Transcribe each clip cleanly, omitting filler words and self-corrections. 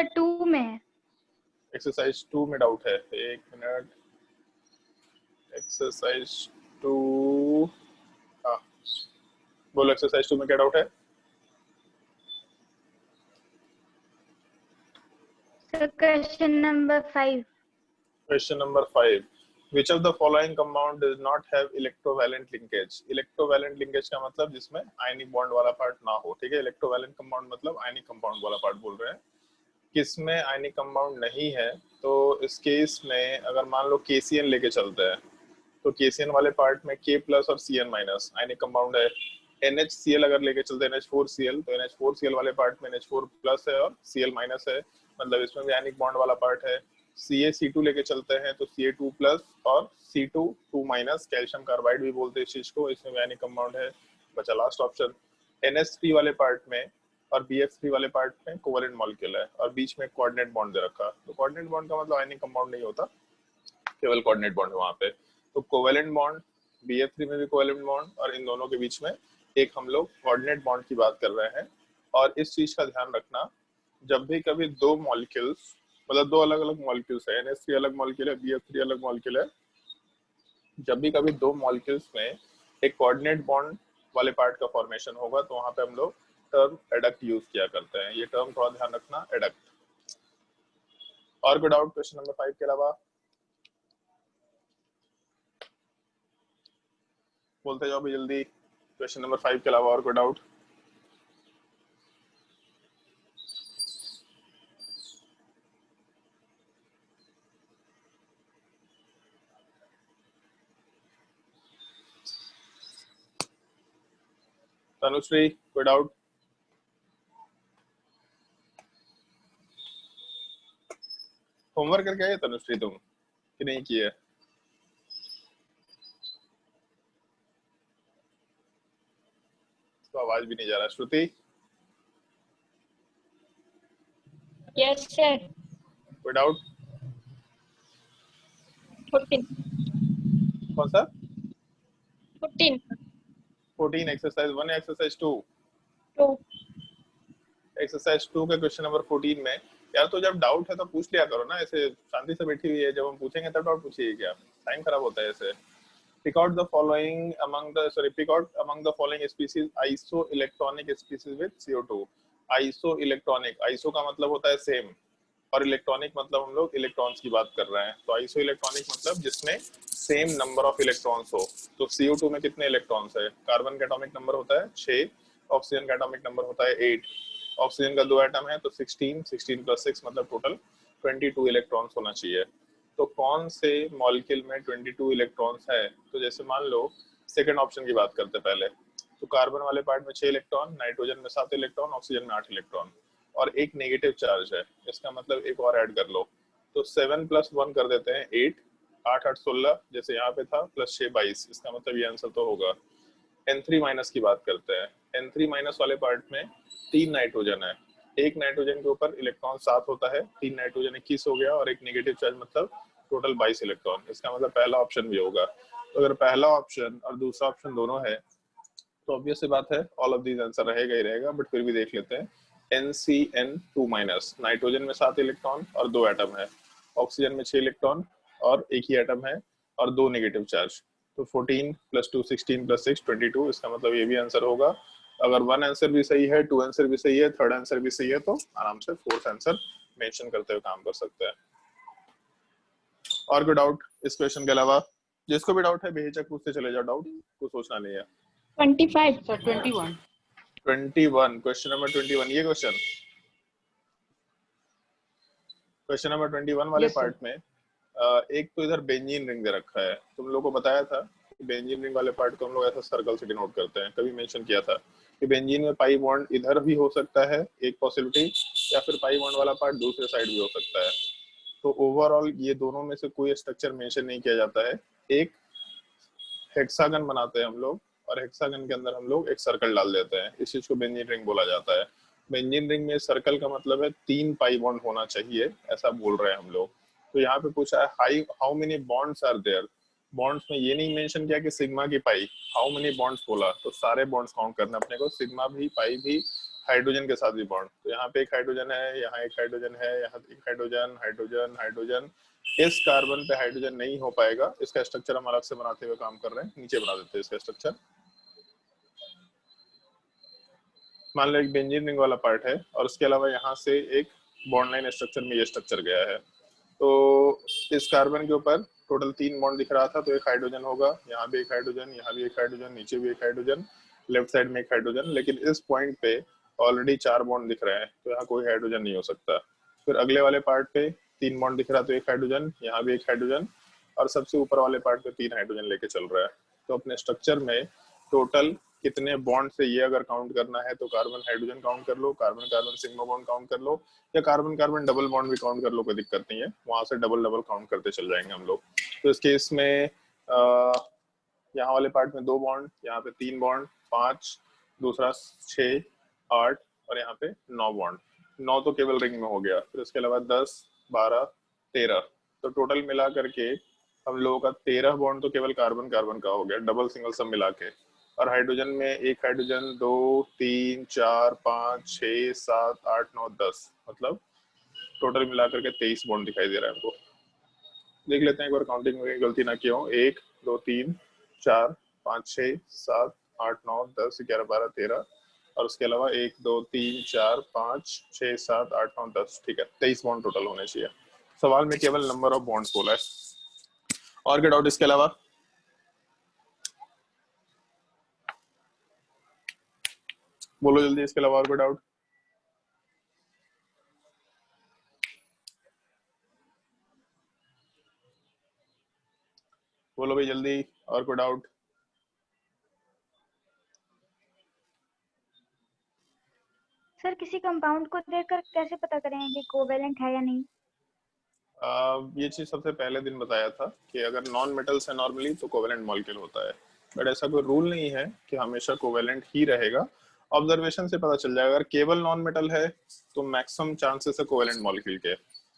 Sir 2 में है। Exercise 2 में डाउट है, एक मिनट। एक्सरसाइज 2, हाँ बोलो एक्सरसाइज 2 में क्या डाउट है? Sir question number 5। Question number 5, which of the following compound does not have electrovalent linkage? Electrovalent linkage का मतलब जिसमें आयनिक बॉन्ड वाला पार्ट ना हो, ठीक है। इलेक्ट्रोवैलेंट कंपाउंड मतलब आयनिक कंपाउंड वाला पार्ट बोल रहे हैं। किसमें आयनिक कंपाउंड नहीं है? तो इस केस में अगर मान लो KCN लेके चलते हैं तो KCN वाले पार्ट में K प्लस और Cn माइनस आयनिक कंपाउंड है। NHCl अगर लेके चलते हैं NH4Cl तो NH4Cl वाले पार्ट में NH4 प्लस है और Cl माइनस है, मतलब इसमें भी आयनिक बॉन्ड वाला पार्ट है। CaC2 लेके चलते हैं तो Ca2 प्लस और C2 2 माइनस, कैल्शियम कार्बाइड भी बोलते हैं इस चीज को, इसमें भी आयनिक कंपाउंड है। बचा लास्ट ऑप्शन। NH3 वाले पार्ट में और BF3 वाले पार्ट में कोवेलेंट मॉलिक्यूल है और बीच में कोऑर्डिनेट बॉन्ड दे रखा, तो कोऑर्डिनेट बॉन्ड का मतलब आयनिक कंपाउंड नहीं होता, केवल कोऑर्डिनेट बॉन्ड है वहां पे। तो कोवेलेंट बॉन्ड, BF3 में भी कोवेलेंट बॉन्ड और इन दोनों के बीच में एक हम लोग कोऑर्डिनेट बॉन्ड की बात कर रहे हैं। और इस चीज का ध्यान रखना, जब भी कभी दो मॉलिक्यूल्स, मतलब दो अलग अलग मॉलिक्यूल्स है, NH3 अलग मॉलिक्यूल है, BF3 अलग मॉलिक्यूल है, जब भी कभी दो मॉलिक्यूल्स में एक कोऑर्डिनेट बॉन्ड वाले पार्ट का फॉर्मेशन होगा तो वहां पे हम लोग टर्म एडक्ट यूज किया करते हैं। ये टर्म थोड़ा ध्यान रखना, एडक्ट। और कोई डाउट क्वेश्चन नंबर 5 के अलावा? बोलते जाओ भी जल्दी, क्वेश्चन नंबर 5 के अलावा और कोई डाउट? तनुश्री कोई डाउट? होमवर्क करके आए तनुश्री तुम कि नहीं किया? तो आवाज भी नहीं जा रहा। श्रुति यस सर। कोई डाउट? 14 कौन सा? 14 एक्सरसाइज 1 या एक्सरसाइज 2? 2 एक्सरसाइज 2 के क्वेश्चन नंबर 14 में यार, तो जब डाउट है तो पूछ लिया करो ना, ऐसे शांति से बैठी हुई है, जब हम पूछेंगे तब डाउट पूछिए क्या? टाइम खराब होता है ऐसे। pick out the following among the pick out among the following species isoelectronic species with CO2। isoelectronic, iso का मतलब होता है सेम और इलेक्ट्रॉनिक मतलब हम लोग इलेक्ट्रॉन्स की बात कर रहे हैं। तो आइसो इलेक्ट्रॉनिक मतलब जिसमें सेम नंबर ऑफ इलेक्ट्रॉन्स हो। तो CO2 में कितने इलेक्ट्रॉन्स है? कार्बन का एटॉमिक नंबर होता है 6, ऑक्सीजन का एटॉमिक नंबर होता है 8। ऑक्सीजन का 2 एटम है तो 16, 16 प्लस 6 मतलब टोटल 22 इलेक्ट्रॉन्स होना चाहिए। तो कौन से मॉलिक्यूल में 22 इलेक्ट्रॉन्स है? तो जैसे मान लो सेकंड ऑप्शन की बात करते पहले, तो कार्बन वाले पार्ट में 6 इलेक्ट्रॉन, नाइट्रोजन में 7 इलेक्ट्रॉन, ऑक्सीजन में 8 इलेक्ट्रॉन और एक नेगेटिव चार्ज है। इसका मतलब एक और ऐड कर लो, तो 7 प्लस 1 कर देते हैं 8, 8 8 16 जैसे यहाँ पे था, प्लस 6 22। इसका मतलब ये आंसर तो होगा। N3 माइनस की बात करते हैं। N3 माइनस वाले पार्ट में 3 नाइट्रोजन है, एक नाइट्रोजन के ऊपर इलेक्ट्रॉन 7 होता है, 3 नाइट्रोजन 21 हो गया और एक नेगेटिव चार्ज मतलब टोटल 22 इलेक्ट्रॉन। इसका मतलब पहला ऑप्शन भी होगा। तो अगर पहला ऑप्शन और दूसरा ऑप्शन दोनों है तो ऑब्वियस सी बात है ऑल ऑफ दीज आंसर रहेगा ही रहेगा, बट फिर भी देख लेते हैं। NCN2 माइनस, नाइट्रोजन में 7 इलेक्ट्रॉन और 2 एटम है, ऑक्सीजन में 6 इलेक्ट्रॉन और एक ही एटम है और 2 नेगेटिव चार्ज। तो 14 प्लस 2 16 प्लस 6 22। इसका मतलब ये भी आंसर होगा। अगर 1 आंसर भी सही है, 2 आंसर भी सही है, 3rd आंसर भी सही है तो आराम से 4th आंसर मेंशन करते हुए काम कर सकते हैं। और कोई डाउट इस क्वेश्चन के अलावा? जिसको भी डाउट है बेहिचक पूछते चले जाओ, डाउट कुछ सोचना नहीं है। 25 सर 21 क्वेश्चन नंबर 21, ये क्वेश्चन नंबर 21 वाले Yes, sir. पार्ट में एक तो इधर बेंजीन रिंग दे रखा है। तुम लोगों को बताया था कि बेंजीन रिंग वाले पार्ट को हम लोग ऐसा सर्कल से डिनोट करते हैं, कभी मेंशन किया था कि बेंजीन में पाई बॉन्ड इधर भी हो सकता है एक पॉसिबिलिटी, या फिर पाई बॉन्ड वाला पार्ट दूसरे साइड भी हो सकता है। तो ओवरऑल ये दोनों में से कोई स्ट्रक्चर मेंशन नहीं किया जाता है। एक हेक्सागन बनाते हैं हम लोग और हेक्सागन के अंदर हम लोग एक सर्कल डाल देते हैं, इस चीज को बेंजीन रिंग बोला जाता है। बेंजीन रिंग में सर्कल का मतलब है 3 पाई बॉन्ड होना चाहिए, ऐसा बोल रहे हैं हम लोग। तो यहाँ पे पूछा है how many bonds are there. Bonds में ये नहीं मेंशन किया कि सिग्मा की पाई, हाउ मेनी बॉन्ड्स बोला, तो सारे बॉन्ड्स काउंट करना अपने को, सिग्मा भी पाई भी हाइड्रोजन के साथ भी बॉन्ड, तो यहाँ पे एक हाइड्रोजन है, यहाँ एक हाइड्रोजन है, यहाँ एक हाइड्रोजन, हाइड्रोजन, हाइड्रोजन। इस कार्बन पे हाइड्रोजन नहीं हो पाएगा, इसका स्ट्रक्चर हम अलग से बनाते हुए काम कर रहे हैं, नीचे बना देते हैं इसका स्ट्रक्चर। मान लो एक बेंजीन रिंग वाला पार्ट है और उसके अलावा यहाँ से एक बॉन्ड लाइन स्ट्रक्चर में ये स्ट्रक्चर गया है, तो इस कार्बन के ऊपर टोटल 3 बॉन्ड दिख रहा था, तो एक हाइड्रोजन होगा, यहाँ भी एक हाइड्रोजन, यहाँ भी एक हाइड्रोजन, नीचे भी एक हाइड्रोजन, लेफ्ट साइड में एक हाइड्रोजन। लेकिन इस पॉइंट पे ऑलरेडी 4 बॉन्ड दिख रहे हैं, तो यहाँ कोई हाइड्रोजन नहीं हो सकता। फिर अगले वाले पार्ट पे 3 बॉन्ड दिख रहा, तो एक हाइड्रोजन, यहाँ भी एक हाइड्रोजन, और सबसे ऊपर वाले पार्ट पे 3 हाइड्रोजन लेके चल रहा है। तो अपने स्ट्रक्चर में टोटल कितने बॉन्ड से ये अगर काउंट करना है तो कार्बन हाइड्रोजन काउंट कर लो, carbon carbon sigma bond count कर लो, या कार्बन कार्बन डबल बॉन्ड भी काउंट कर लो, कोई दिक्कत नहीं है, वहां से डबल डबल काउंट करते चल जाएंगे हम लोग। तो इस केस में यहाँ वाले पार्ट में 2 बॉन्ड, यहाँ पे 3 बॉन्ड, 5, दूसरा 6, 8 और यहाँ पे 9 बॉन्ड। 9 तो केवल रिंग में हो गया, फिर उसके अलावा 10, 12, 13, तो टोटल मिला करके हम लोगों का 13 बॉन्ड तो केवल कार्बन कार्बन का हो गया, डबल सिंगल सब मिला के। और हाइड्रोजन में एक हाइड्रोजन, 2, 3, 4, 5, 6, 7, 8, 9, 10, मतलब टोटल मिला करके 23 बॉन्ड दिखाई दे रहा है हमको। देख लेते हैं एक बार काउंटिंग में गलती ना किया हो। 1, 2, 3, 4, 5, 6, 7, 8, 9, 10, 11, 12, 13 और उसके अलावा 1, 2, 3, 4, 5, 6, 7, 8, 9, 10, ठीक है, 23 बॉन्ड टोटल होने चाहिए। सवाल में केवल नंबर ऑफ बॉन्ड्स बोला है। और क्या डाउट इसके अलावा? बोलो जल्दी, इसके अलावा और कोई डाउट? बोलो भाई जल्दी, और कोई डाउट? सर किसी कंपाउंड को देखकर कैसे पता करेंगे कि कोवेलेंट है या नहीं? ये चीज सबसे पहले दिन बताया था कि अगर नॉन मेटल्स है नॉर्मली तो कोवेलेंट मॉलिक्यूल होता है, बट ऐसा कोई रूल नहीं है कि हमेशा कोवेलेंट ही रहेगा। ऑब्जर्वेशन से पता चल जाएगा। अगर केवल नॉन मेटल है तो मैक्सिमम चांसेस है कोवेलेंट मॉलिक्यूल के।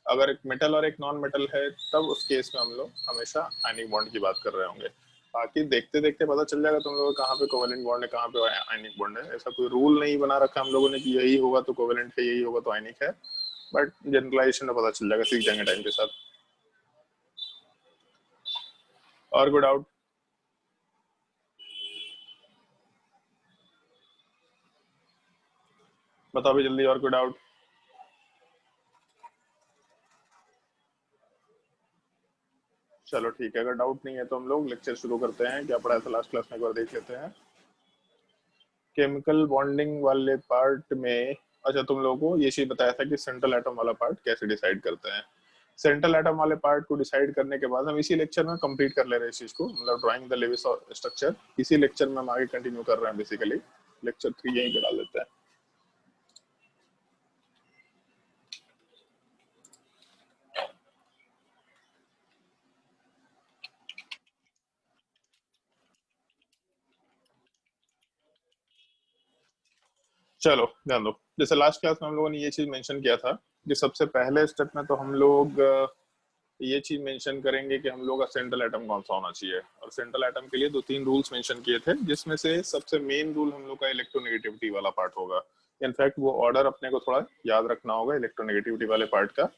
अगर एक मेटल और एक नॉन मेटल है तब उस केस में हम लोग हमेशा आयनिक बॉन्ड की बात कर रहे होंगे। बाकी देखते देखते पता चल जाएगा तुम लोग कहाँ पे कोवेलेंट बॉन्ड है, कहाँ पे आयनिक बॉन्ड है। ऐसा कोई रूल नहीं बना रखा हम लोगों ने कि यही होगा तो कोवेलेंट है, यही होगा तो आयनिक है, बट जनरलाइजेशन में पता चल जाएगा, सीख जाएंगे टाइम के साथ। और कोई डाउट? बताओ भी जल्दी, और कोई डाउट? चलो ठीक है, अगर डाउट नहीं है तो हम लोग लेक्चर शुरू करते हैं। क्या पढ़ाया था लास्ट क्लास में, एक बार देख लेते हैं। केमिकल बॉन्डिंग वाले पार्ट में अच्छा तुम लोगों को ये चीज बताया था कि सेंट्रल एटम वाला पार्ट कैसे डिसाइड करते हैं। सेंट्रल एटम वाले पार्ट को डिसाइड करने के बाद हम इसी लेक्चर में कंप्लीट कर ले रहे हैं इस चीज को, मतलब ड्राइंग द लेविस स्ट्रक्चर। इसी लेक्चर में हम आगे कंटिन्यू कर रहे हैं। बेसिकली लेक्चर 3 यहीं पे डाल देते हैं। चलो ध्यान दो, जैसे लास्ट क्लास में हम लोगों ने ये चीज मेंशन किया था कि सबसे पहले स्टेप में तो हम लोग ये चीज मेंशन करेंगे कि हम लोग का सेंट्रल एटम कौन सा होना चाहिए। और सेंट्रल एटम के लिए 2-3 रूल्स मेंशन किए थे, जिसमें से सबसे मेन रूल हम लोग का इलेक्ट्रोनेगेटिविटी वाला पार्ट होगा। इनफैक्ट वो ऑर्डर अपने को थोड़ा याद रखना होगा इलेक्ट्रोनेगेटिविटी वाले पार्ट का।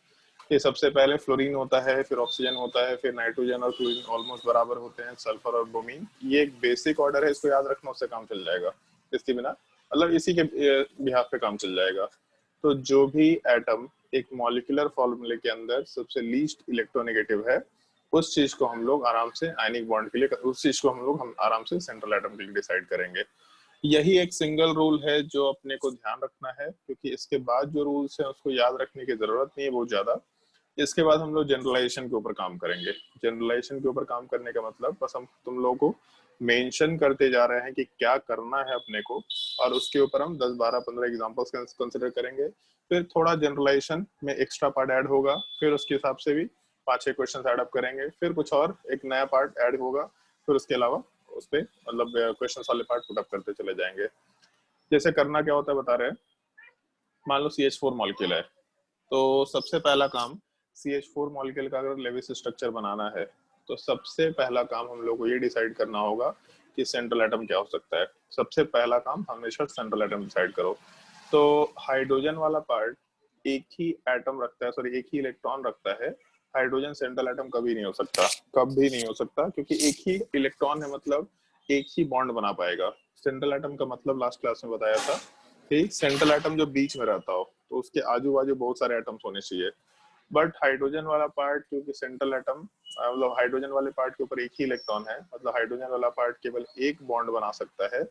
ये सबसे पहले फ्लोरीन होता है, फिर ऑक्सीजन होता है, फिर नाइट्रोजन और क्लोरीन ऑलमोस्ट बराबर होते हैं, सल्फर और ब्रोमीन। ये एक बेसिक ऑर्डर है, इसको याद रखना, उससे काम चल जाएगा। इसके बिना मतलब इसी के बिहाफ पे काम चल जाएगा। तो जो भी एटम एक मॉलिक्यूलर फॉर्मूले के अंदर सबसे लीस्ट इलेक्ट्रोनेगेटिव है, उस चीज को हम लोग आराम से आयनिक बॉन्ड के लिए, उस चीज को हम आराम से सेंट्रल एटम के लिए डिसाइड करेंगे। यही एक सिंगल रूल है जो अपने को ध्यान रखना है, क्योंकि इसके बाद जो रूल्स है उसको याद रखने की जरूरत नहीं है बहुत ज्यादा। इसके बाद हम लोग जनरलाइजेशन के ऊपर काम करेंगे। जनरलाइजेशन के ऊपर काम करने का मतलब बस हम तुम लोगों को मेंशन करते जा रहे हैं कि क्या करना है अपने को, और उसके ऊपर हम 10, 12, 15 एग्जांपल्स कंसिडर करेंगे। फिर थोड़ा जनरलाइजेशन में एक्स्ट्रा पार्ट ऐड होगा, फिर उसके हिसाब से भी 5-6 क्वेश्चन ऐड अप करेंगे, फिर कुछ और एक नया पार्ट ऐड होगा, फिर उसके अलावा उस पर मतलब क्वेश्चन वाले पार्ट पुट अप करते चले जाएंगे। जैसे करना क्या होता है बता रहे हैं। मान लो CH4 मॉलिक्यूल है, तो सबसे पहला काम CH4 मॉलिक्यूल का अगर लेविस स्ट्रक्चर बनाना है तो सबसे पहला काम हम लोग को ये डिसाइड करना होगा कि सेंट्रल एटम क्या हो सकता है। सबसे पहला काम हमेशा सेंट्रल एटम डिसाइड करो। तो हाइड्रोजन वाला पार्ट एक ही एटम रखता है, सॉरी एक ही इलेक्ट्रॉन रखता है। हाइड्रोजन सेंट्रल एटम कभी नहीं हो सकता, कभी नहीं हो सकता, क्योंकि एक ही इलेक्ट्रॉन है, मतलब एक ही बॉन्ड बना पाएगा। सेंट्रल एटम का मतलब लास्ट क्लास में बताया था कि सेंट्रल एटम जो बीच में रहता हो, तो उसके आजू बाजू बहुत सारे एटम्स होने चाहिए। बट हाइड्रोजन वाला पार्ट, क्योंकि सेंट्रल एटम मतलब हाइड्रोजन वाले पार्ट के ऊपर एक ही इलेक्ट्रॉन है, मतलब हाइड्रोजन वाला पार्ट केवल एक बॉन्ड बना सकता है।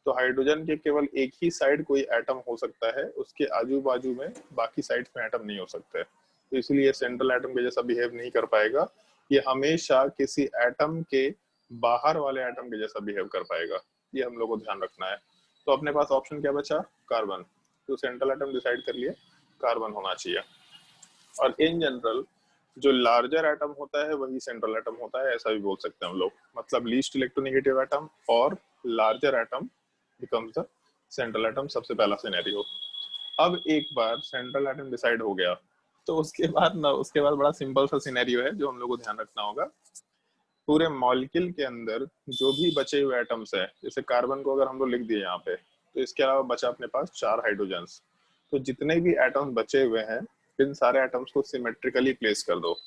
तो हाइड्रोजन के केवल एक ही साइड कोई एटम हो सकता है, उसके आजू बाजू में बाकी साइड में एटम नहीं हो सकते। तो इसलिए सेंट्रल एटम के जैसा बिहेव नहीं कर पाएगा, ये हमेशा किसी एटम के बाहर वाले एटम के जैसा बिहेव कर पाएगा। ये हम लोग को ध्यान रखना है। तो अपने पास ऑप्शन क्या बचा? कार्बन। तो सेंट्रल एटम डिसाइड कर लिए, कार्बन होना चाहिए। और इन जनरल जो लार्जर एटम होता है वही सेंट्रल एटम होता है, ऐसा भी बोल सकते हैं हम लोग। मतलब लीस्ट इलेक्ट्रोनेगेटिव एटम और larger atom becomes the central atom, सबसे पहला सिनेरियो। अब एक बार सेंट्रल एटम डिसाइड हो गया, तो उसके बाद बड़ा सिंपल सा सिनेरियो है जो हम लोग को ध्यान रखना होगा। पूरे मॉलिक्यूल के अंदर जो भी बचे हुए एटम्स है, जैसे कार्बन को अगर हम लोग लिख दिए यहाँ पे, तो इसके अलावा बचा अपने पास 4 हाइड्रोजन्स। तो जितने भी एटम्स बचे हुए हैं, इन सारे एटम्स को सिमेट्रिकली प्लेस कर दो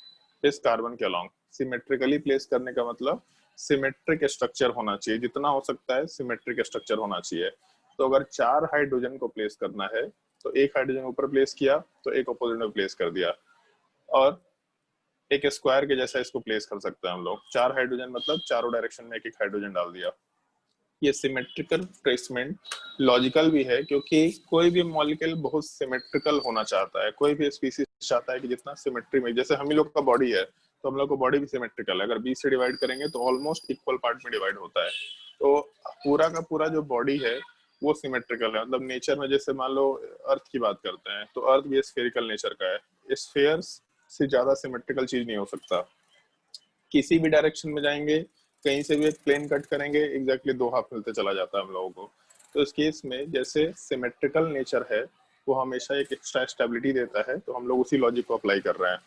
इस कार्बन के अलोंग। सिमेट्रिकली प्लेस करने का मतलब सिमेट्रिक स्ट्रक्चर होना चाहिए, जितना हो सकता है सिमेट्रिक स्ट्रक्चर होना चाहिए। तो अगर 4 हाइड्रोजन को प्लेस करना है, तो एक हाइड्रोजन ऊपर प्लेस किया, तो एक अपोजिट में प्लेस कर दिया, और एक स्क्वायर के जैसा इसको प्लेस कर सकते हैं हम लोग। 4 हाइड्रोजन मतलब चारों डायरेक्शन में एक एक हाइड्रोजन डाल दिया। ये सिमेट्रिकल प्लेसमेंट लॉजिकल भी है, क्योंकि कोई भी मॉलिक्यूल बहुत सिमेट्रिकल होना चाहता है। कोई भी स्पीसीज चाहता है कि जितना सिमेट्री में, जैसे हम ही लोग का बॉडी है, तो हम लोग का बॉडी भी सिमेट्रिकल है। अगर 20 से डिवाइड करेंगे तो ऑलमोस्ट इक्वल पार्ट में डिवाइड होता है। तो पूरा का पूरा जो बॉडी है वो सिमेट्रिकल है। मतलब नेचर में जैसे मान लो अर्थ की बात करते हैं, तो अर्थ भी स्फेरिकल नेचर का है। स्फेयर्स से ज्यादा सिमेट्रिकल चीज नहीं हो सकता। किसी भी डायरेक्शन में जाएंगे, कहीं से भी एक प्लेन कट करेंगे, एग्जैक्टली 2 हाफ मिलते चला जाता है हम लोगों को। तो इस केस में जैसे सिमेट्रिकल नेचर है, वो हमेशा एक एक्स्ट्रा स्टेबिलिटी देता है। तो हम लोग उसी लॉजिक को अप्लाई कर रहे हैं।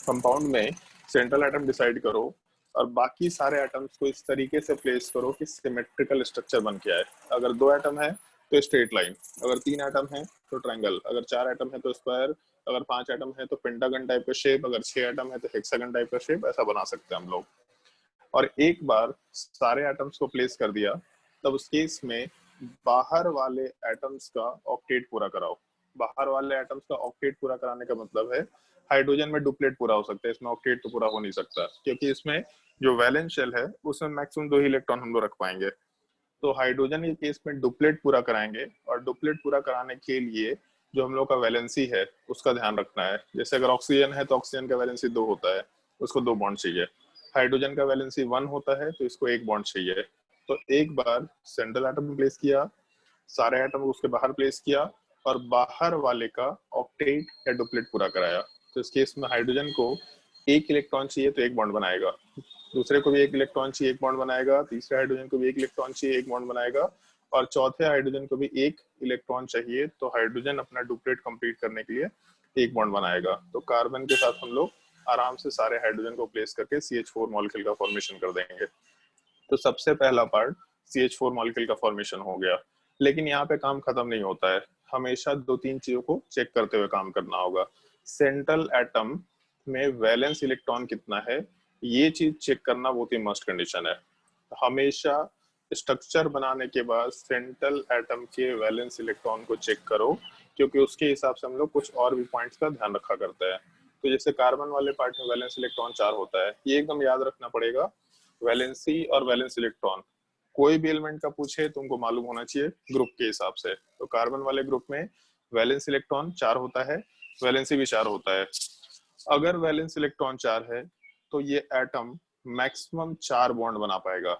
कंपाउंड में सेंट्रल एटम डिसाइड करो और बाकी सारे एटम्स को इस तरीके से प्लेस करो कि सिमेट्रिकल स्ट्रक्चर बन के आए। अगर 2 एटम है तो स्ट्रेट लाइन, अगर 3 एटम है तो ट्रायंगल, अगर 4 एटम है तो स्क्वायर, अगर 5 एटम है तो पेंटागन टाइप का शेप, अगर 6 एटम है तो हेक्सागन टाइप का शेप, ऐसा बना सकते हैं हम लोग। और एक बार सारे एटम्स को प्लेस कर दिया, तब उस केस में बाहर वाले एटम्स का ऑक्टेट पूरा कराओ। बाहर वाले एटम्स का ऑक्टेट पूरा कराने का मतलब है हाइड्रोजन में डुप्लेट पूरा हो सकता है, इसमें ऑक्टेट तो पूरा हो नहीं सकता, क्योंकि इसमें जो वैलेंस शेल है उसमें मैक्सिमम 2 ही इलेक्ट्रॉन हम लोग रख पाएंगे। तो हाइड्रोजन के केस में डुप्लेट पूरा कराएंगे, और डुप्लेट पूरा कराने के लिए जो हम लोग का वैलेंसी है उसका ध्यान रखना है। जैसे अगर ऑक्सीजन है तो ऑक्सीजन का वैलेंसी 2 होता है, उसको 2 बॉन्ड चाहिए। हाइड्रोजन का वैलेंसी 1 होता है, तो इसको 1 बॉन्ड चाहिए। तो एक बार सेंट्रल एटम प्लेस किया, सारे एटम उसके बाहर प्लेस किया, और बाहर वाले का ऑक्टेट या डुप्लेट पूरा कराया। तो इस केस में हाइड्रोजन को 1 इलेक्ट्रॉन चाहिए तो 1 बॉन्ड बनाएगा, दूसरे को भी 1 इलेक्ट्रॉन चाहिए 1 बॉन्ड बनाएगा, तीसरे हाइड्रोजन को भी 1 इलेक्ट्रॉन चाहिए 1 बॉन्ड बनाएगा, और चौथे हाइड्रोजन को भी 1 इलेक्ट्रॉन चाहिए। तो हाइड्रोजन अपना डुप्लेट कंप्लीट करने के लिए 1 बॉन्ड बनाएगा। तो कार्बन के साथ हम लोग आराम से सारे हाइड्रोजन को प्लेस करके CH4 मॉलिक्यूल का फॉर्मेशन कर देंगे। तो सबसे पहला पार्ट CH4 मॉलिक्यूल का फॉर्मेशन हो गया। लेकिन यहाँ पे काम खत्म नहीं होता है, हमेशा 2-3 चीजों को चेक करते हुए काम करना होगा। सेंट्रल एटम में वैलेंस इलेक्ट्रॉन कितना है, ये चीज चेक करना बहुत ही मस्ट कंडीशन है। हमेशा स्ट्रक्चर बनाने के बाद सेंट्रल एटम के वैलेंस इलेक्ट्रॉन को चेक करो, क्योंकि उसके हिसाब से हम लोग कुछ और भी पॉइंट्स का ध्यान रखा करते हैं। तो जैसे कार्बन वाले पार्ट में वैलेंस इलेक्ट्रॉन 4 होता है, ये एकदम याद रखना पड़ेगा। वैलेंसी और वैलेंस इलेक्ट्रॉन कोई भी एलिमेंट का पूछे तुमको मालूम होना चाहिए ग्रुप के हिसाब से। तो कार्बन वाले ग्रुप में वैलेंस इलेक्ट्रॉन 4 होता है, वैलेंसी भी 4 होता है। अगर वैलेंस इलेक्ट्रॉन 4 है तो ये एटम मैक्सिमम 4 बॉन्ड बना पाएगा।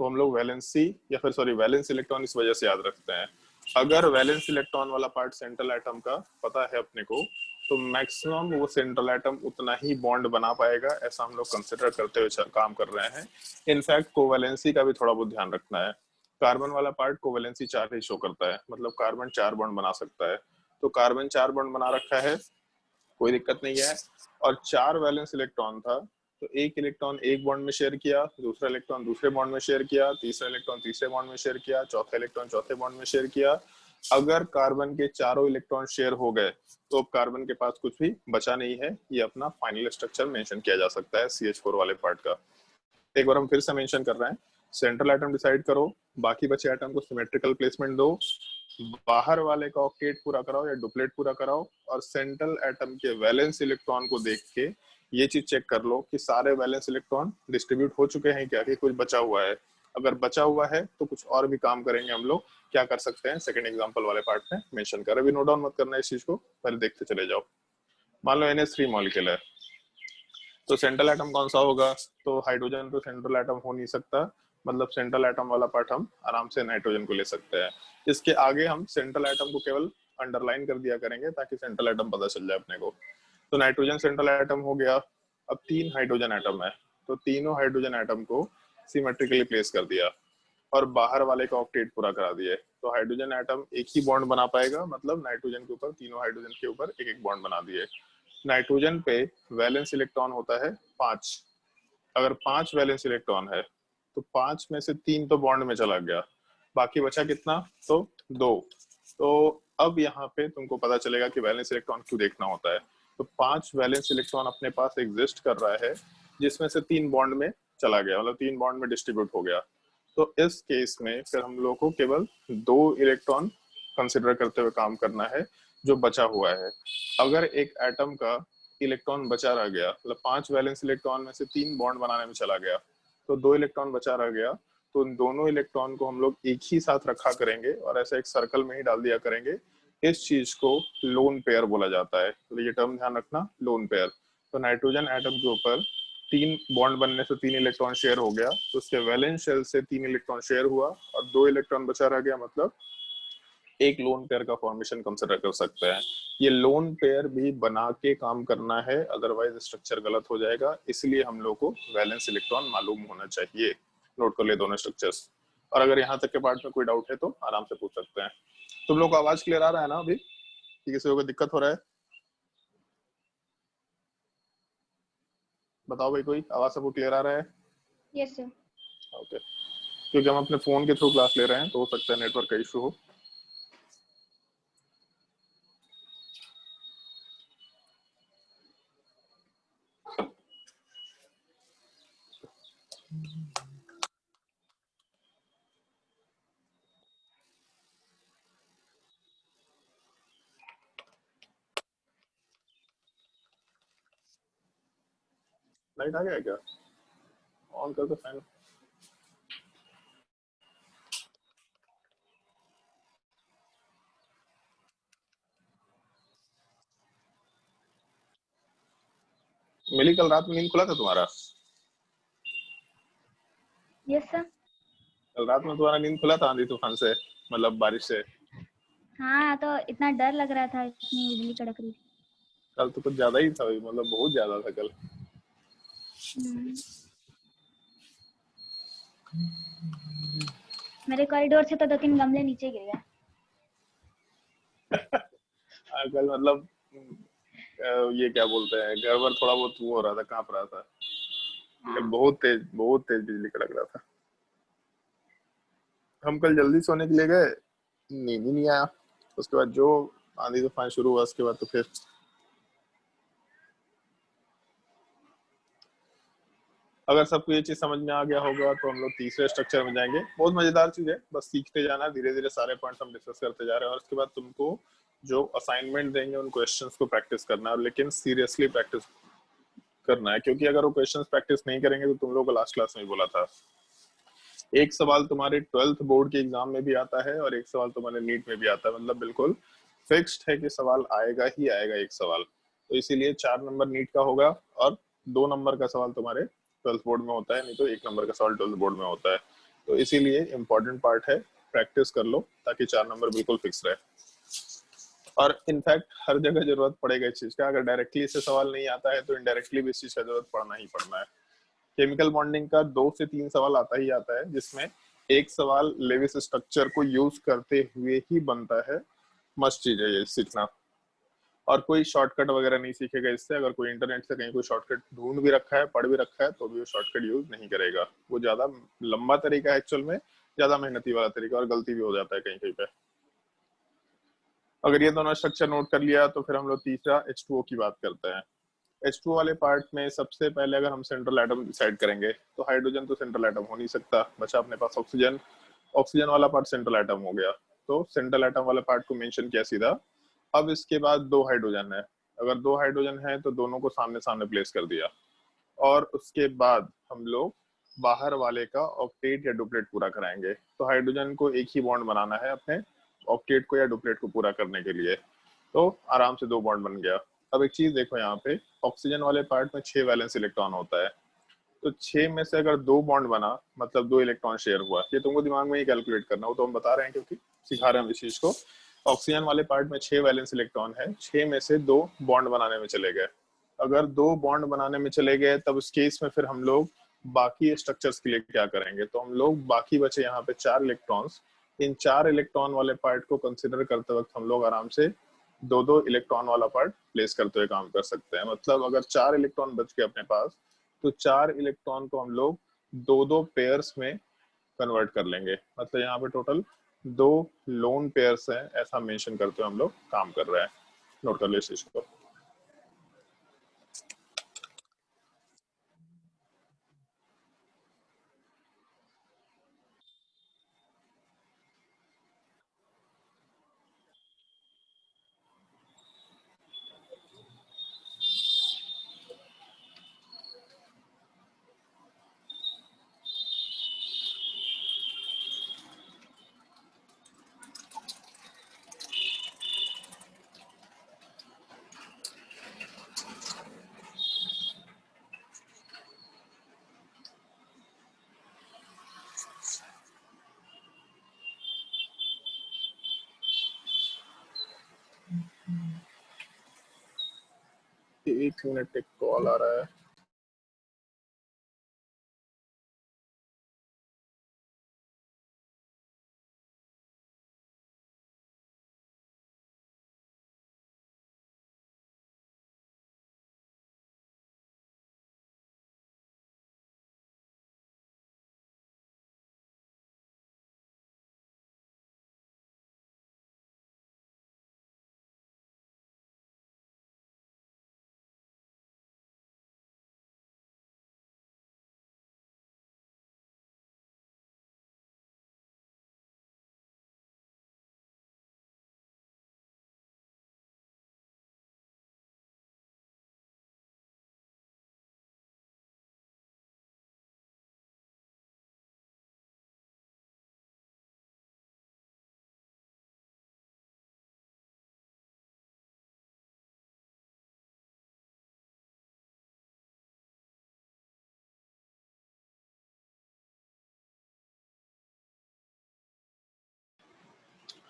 तो हम लोग वैलेंसी या फिर सॉरी वैलेंस इलेक्ट्रॉन इस वजह से याद रखते हैं। अगर वैलेंस इलेक्ट्रॉन वाला पार्ट सेंट्रल एटम का पता है अपने को, तो मैक्सिमम वो सेंट्रल एटम उतना ही बॉन्ड बना पाएगा, ऐसा हम लोग कंसिडर करते हुए काम कर रहे हैं। इनफैक्ट कोवैलेंसी का भी थोड़ा बहुत ध्यान रखना है। कार्बन वाला पार्ट कोवैलेंसी 4 ही शो करता है, मतलब कार्बन 4 बॉन्ड बना सकता है। तो कार्बन 4 बॉन्ड बना रखा है, कोई दिक्कत नहीं है। और 4 वैलेंस इलेक्ट्रॉन था, तो एक इलेक्ट्रॉन एक बॉन्ड में शेयर किया, दूसरा इलेक्ट्रॉन दूसरे बॉन्ड में शेयर किया, तीसरा इलेक्ट्रॉन तीसरे बॉन्ड में शेयर किया, चौथा इलेक्ट्रॉन चौथे बॉन्ड में शेयर किया। अगर कार्बन के चारों इलेक्ट्रॉन शेयर हो गए तो अब कार्बन के पास कुछ भी बचा नहीं है, ये अपना फाइनल स्ट्रक्चर मेंशन किया जा सकता है CH4 वाले पार्ट का। एक बार हम फिर से मेंशन कर रहे हैं, सेंट्रल एटम डिसाइड करो, बाकी बचे एटम को सिमेट्रिकल प्लेसमेंट दो, बाहर वाले का ऑक्टेट पूरा कराओ या डुप्लेट पूरा कराओ, और सेंट्रल एटम के वैलेंस इलेक्ट्रॉन को देख के ये चीज चेक कर लो कि सारे वैलेंस इलेक्ट्रॉन डिस्ट्रीब्यूट हो चुके हैं क्या, कि कुछ बचा हुआ है। अगर बचा हुआ है तो कुछ और भी काम करेंगे हम लोग, क्या कर सकते हैं सेकंड एग्जांपल वाले पार्ट में मेंशन कर। अभी नोट डाउन मत करना इस चीज को, पहले देखते चले जाओ। मान लो NH3 मॉलिक्यूल है, तो सेंट्रल एटम कौन सा होगा, तो हाइड्रोजन तो सेंट्रल एटम हो नहीं सकता, मतलब सेंट्रल एटम वाला पार्ट हम आराम से नाइट्रोजन को ले सकते हैं। इसके आगे हम सेंट्रल एटम को केवल अंडरलाइन कर दिया करेंगे ताकि सेंट्रल एटम पता चल जाए अपने को। तो नाइट्रोजन सेंट्रल एटम हो गया। अब 3 हाइड्रोजन एटम है, तो तीनों हाइड्रोजन एटम को सिमेट्रिकली प्लेस कर दिया और बाहर वाले का ऑक्टेट पूरा करा दिए। तो हाइड्रोजन एटम एक ही बॉन्ड बना पाएगा, मतलब नाइट्रोजन के ऊपर, तीनों हाइड्रोजन के ऊपर एक एक बॉन्ड बना दिए। नाइट्रोजन पे वैलेंस इलेक्ट्रॉन होता है 5। अगर 5 वैलेंस इलेक्ट्रॉन है तो 5 में से 3 तो बॉन्ड में चला गया, बाकी बचा कितना, तो 2। तो अब यहाँ पे तुमको पता चलेगा कि वैलेंस इलेक्ट्रॉन क्यों देखना होता है। तो 5 वैलेंस इलेक्ट्रॉन अपने पास एग्जिस्ट कर रहा है, जिसमें से 3 बॉन्ड में चला गया, मतलब 3 बॉन्ड में डिस्ट्रीब्यूट हो गया। तो इस केस में फिर हम लोग को केवल 2 इलेक्ट्रॉन कंसिडर करते हुए काम करना है जो बचा हुआ है। अगर एक एटम का इलेक्ट्रॉन बचा रह गया, मतलब 5 वैलेंस इलेक्ट्रॉन में से 3 बॉन्ड बनाने में चला गया, तो 2 इलेक्ट्रॉन बचा रह गया, तो उन दोनों इलेक्ट्रॉन को हम लोग एक ही साथ रखा करेंगे और ऐसा एक सर्कल में ही डाल दिया करेंगे। इस चीज को लोन पेयर बोला जाता है, तो ये टर्म ध्यान रखना, लोन पेयर। तो नाइट्रोजन एटम के ऊपर 3 बॉन्ड बनने से 3 इलेक्ट्रॉन शेयर हो गया, तो उसके वैलेंस शेल से 3 इलेक्ट्रॉन शेयर हुआ और 2 इलेक्ट्रॉन बचा रह गया, मतलब एक लोन पेयर का फॉर्मेशन कंसिडर कर सकते हैं। ये लोन पेयर भी बना के काम करना है, अदरवाइज स्ट्रक्चर गलत हो जाएगा, इसलिए हम लोग को वैलेंस इलेक्ट्रॉन मालूम होना चाहिए। नोट कर ले दोनों स्ट्रक्चर्स, और अगर यहाँ तक के पार्ट में कोई डाउट है तो आराम से पूछ सकते हैं। तुम लोग को आवाज क्लियर आ रहा है ना अभी, कि किसी को दिक्कत हो रहा है? बताओ भाई, कोई आवाज सबको क्लियर आ रहा है? Yes, sir. ओके, क्योंकि हम अपने फोन के थ्रू क्लास ले रहे हैं तो हो सकता है नेटवर्क का इशू हो। लाइट आ गया क्या? ऑन कर दो फैन। मिली, कल रात में नींद खुला था तुम्हारा? Yes sir. कल रात में तुम्हारा नींद खुला था आंधी तूफान से, मतलब बारिश से? हाँ, तो इतना डर लग रहा था, इतनी बिजली कड़क रही थी। कल तो कुछ ज्यादा ही था, मतलब बहुत ज्यादा था कल। मेरे कॉरिडोर से तो 2-3 गमले नीचे गिर गए। कल मतलब ये क्या बोलते हैं, घर पर थोड़ा बहुत वो हो रहा था, कांप रहा था। कल बहुत तेज बिजली कड़क रहा था। हम कल जल्दी सोने के लिए गए, नींद ही नहीं आया। उसके बाद जो आंधी तूफान शुरू हुआ उसके बाद तो फिर अगर सबको ये चीज समझ में आ गया होगा तो हम लोग तीसरे स्ट्रक्चर में जाएंगे। बहुत मजेदार चीज है, बस सीखते जाना, धीरे धीरे सारे पॉइंट्स हम डिस्कस करते जा रहे हैं। और उसके बाद तुमको जो असाइनमेंट देंगे उन क्वेश्चंस को प्रैक्टिस करना है, लेकिन सीरियसली प्रैक्टिस करना है, क्योंकि अगर वो क्वेश्चंस प्रैक्टिस नहीं करेंगे तो तुम लोग को लास्ट क्लास में बोला था, एक सवाल तुम्हारे 12th बोर्ड के एग्जाम में भी आता है और एक सवाल तुम्हारे नीट में भी आता है, मतलब बिल्कुल फिक्स्ड है कि सवाल आएगा ही आएगा एक सवाल। तो इसीलिए 4 नंबर नीट का होगा और 2 नंबर का सवाल तुम्हारे 12th बोर्ड में होता है, नहीं तो 1 नंबर का सवाल 12th बोर्ड में होता है। तो इसीलिए इम्पोर्टेंट पार्ट है, प्रैक्टिस कर लो ताकि 4 नंबर बिल्कुल फिक्स रहे। और इनफैक्ट हर जगह जरूरत पड़ेगा इस चीज का, अगर डायरेक्टली से सवाल नहीं आता है तो इनडायरेक्टली भी इस चीज का जरूरत पड़ना ही पड़ना है। केमिकल बॉन्डिंग का 2 से 3 सवाल आता ही आता है, जिसमें एक सवाल लेविस स्ट्रक्चर को यूज करते हुए ही बनता है। मस्त चीज है ये सीखना, और कोई शॉर्टकट वगैरह नहीं सीखेगा इससे। अगर कोई इंटरनेट से कहीं कोई शॉर्टकट ढूंढ भी रखा है, पढ़ भी रखा है, तो भी वो शॉर्टकट यूज नहीं करेगा। वो ज्यादा लंबा तरीका है एक्चुअल में, ज्यादा मेहनती वाला तरीका, और गलती भी हो जाता है कहीं कहीं पे। अगर ये दोनों स्ट्रक्चर नोट कर लिया तो फिर हम लोग तीसरा H2O की बात करते हैं। H2O वाले पार्ट में सबसे पहले अगर हम सेंट्रल एटम डिसाइड करेंगे तो हाइड्रोजन तो सेंट्रल एटम हो नहीं सकता, बचा अपने पास ऑक्सीजन। ऑक्सीजन वाला पार्ट सेंट्रल एटम हो गया, तो सेंट्रल एटम वाले पार्ट को मेंशन किया सीधा। अब इसके बाद दो हाइड्रोजन है, अगर दो हाइड्रोजन है तो दोनों को सामने सामने प्लेस कर दिया, और उसके बाद हम लोग बाहर वाले का ऑक्टेट या डुप्लेट पूरा कराएंगे। तो हाइड्रोजन को एक ही बॉन्ड बनाना है अपने ऑक्टेट को या डुप्लेट को पूरा करने के लिए, तो आराम से दो बॉन्ड बन गया। अब एक चीज देखो यहाँ पे, ऑक्सीजन वाले पार्ट में 6 वैलेंस इलेक्ट्रॉन होता है, तो 6 में से अगर दो बॉन्ड बना मतलब 2 इलेक्ट्रॉन शेयर हुआ। ये तुमको दिमाग में ही कैलकुलेट करना हो, तो हम बता रहे हैं क्योंकि सिखा रहे हैं इस चीज को। ऑक्सीजन वाले पार्ट में 6 वैलेंस इलेक्ट्रॉन है, 6 में से 2 बॉन्ड बनाने में चले गए। अगर 2 बॉन्ड बनाने में चले गए तब उस केस में फिर हम लोग बाकी स्ट्रक्चर्स के लिए क्या करेंगे, तो हम लोग बाकी बचे यहाँ पे 4 इलेक्ट्रॉन्स, इन 4 इलेक्ट्रॉन वाले पार्ट को कंसिडर करते वक्त हम लोग आराम से 2-2 इलेक्ट्रॉन वाला पार्ट प्लेस करते हुए काम कर सकते हैं। मतलब अगर 4 इलेक्ट्रॉन बच गए अपने पास तो 4 इलेक्ट्रॉन को हम लोग 2-2 पेयर्स में कन्वर्ट कर लेंगे। मतलब यहाँ पे टोटल 2 लोन पेयर्स हैं, ऐसा मेंशन करते हुए हम लोग काम कर रहे हैं। नोट कर ले इस चीज को। एक मिनट, एक कॉल आ रहा है।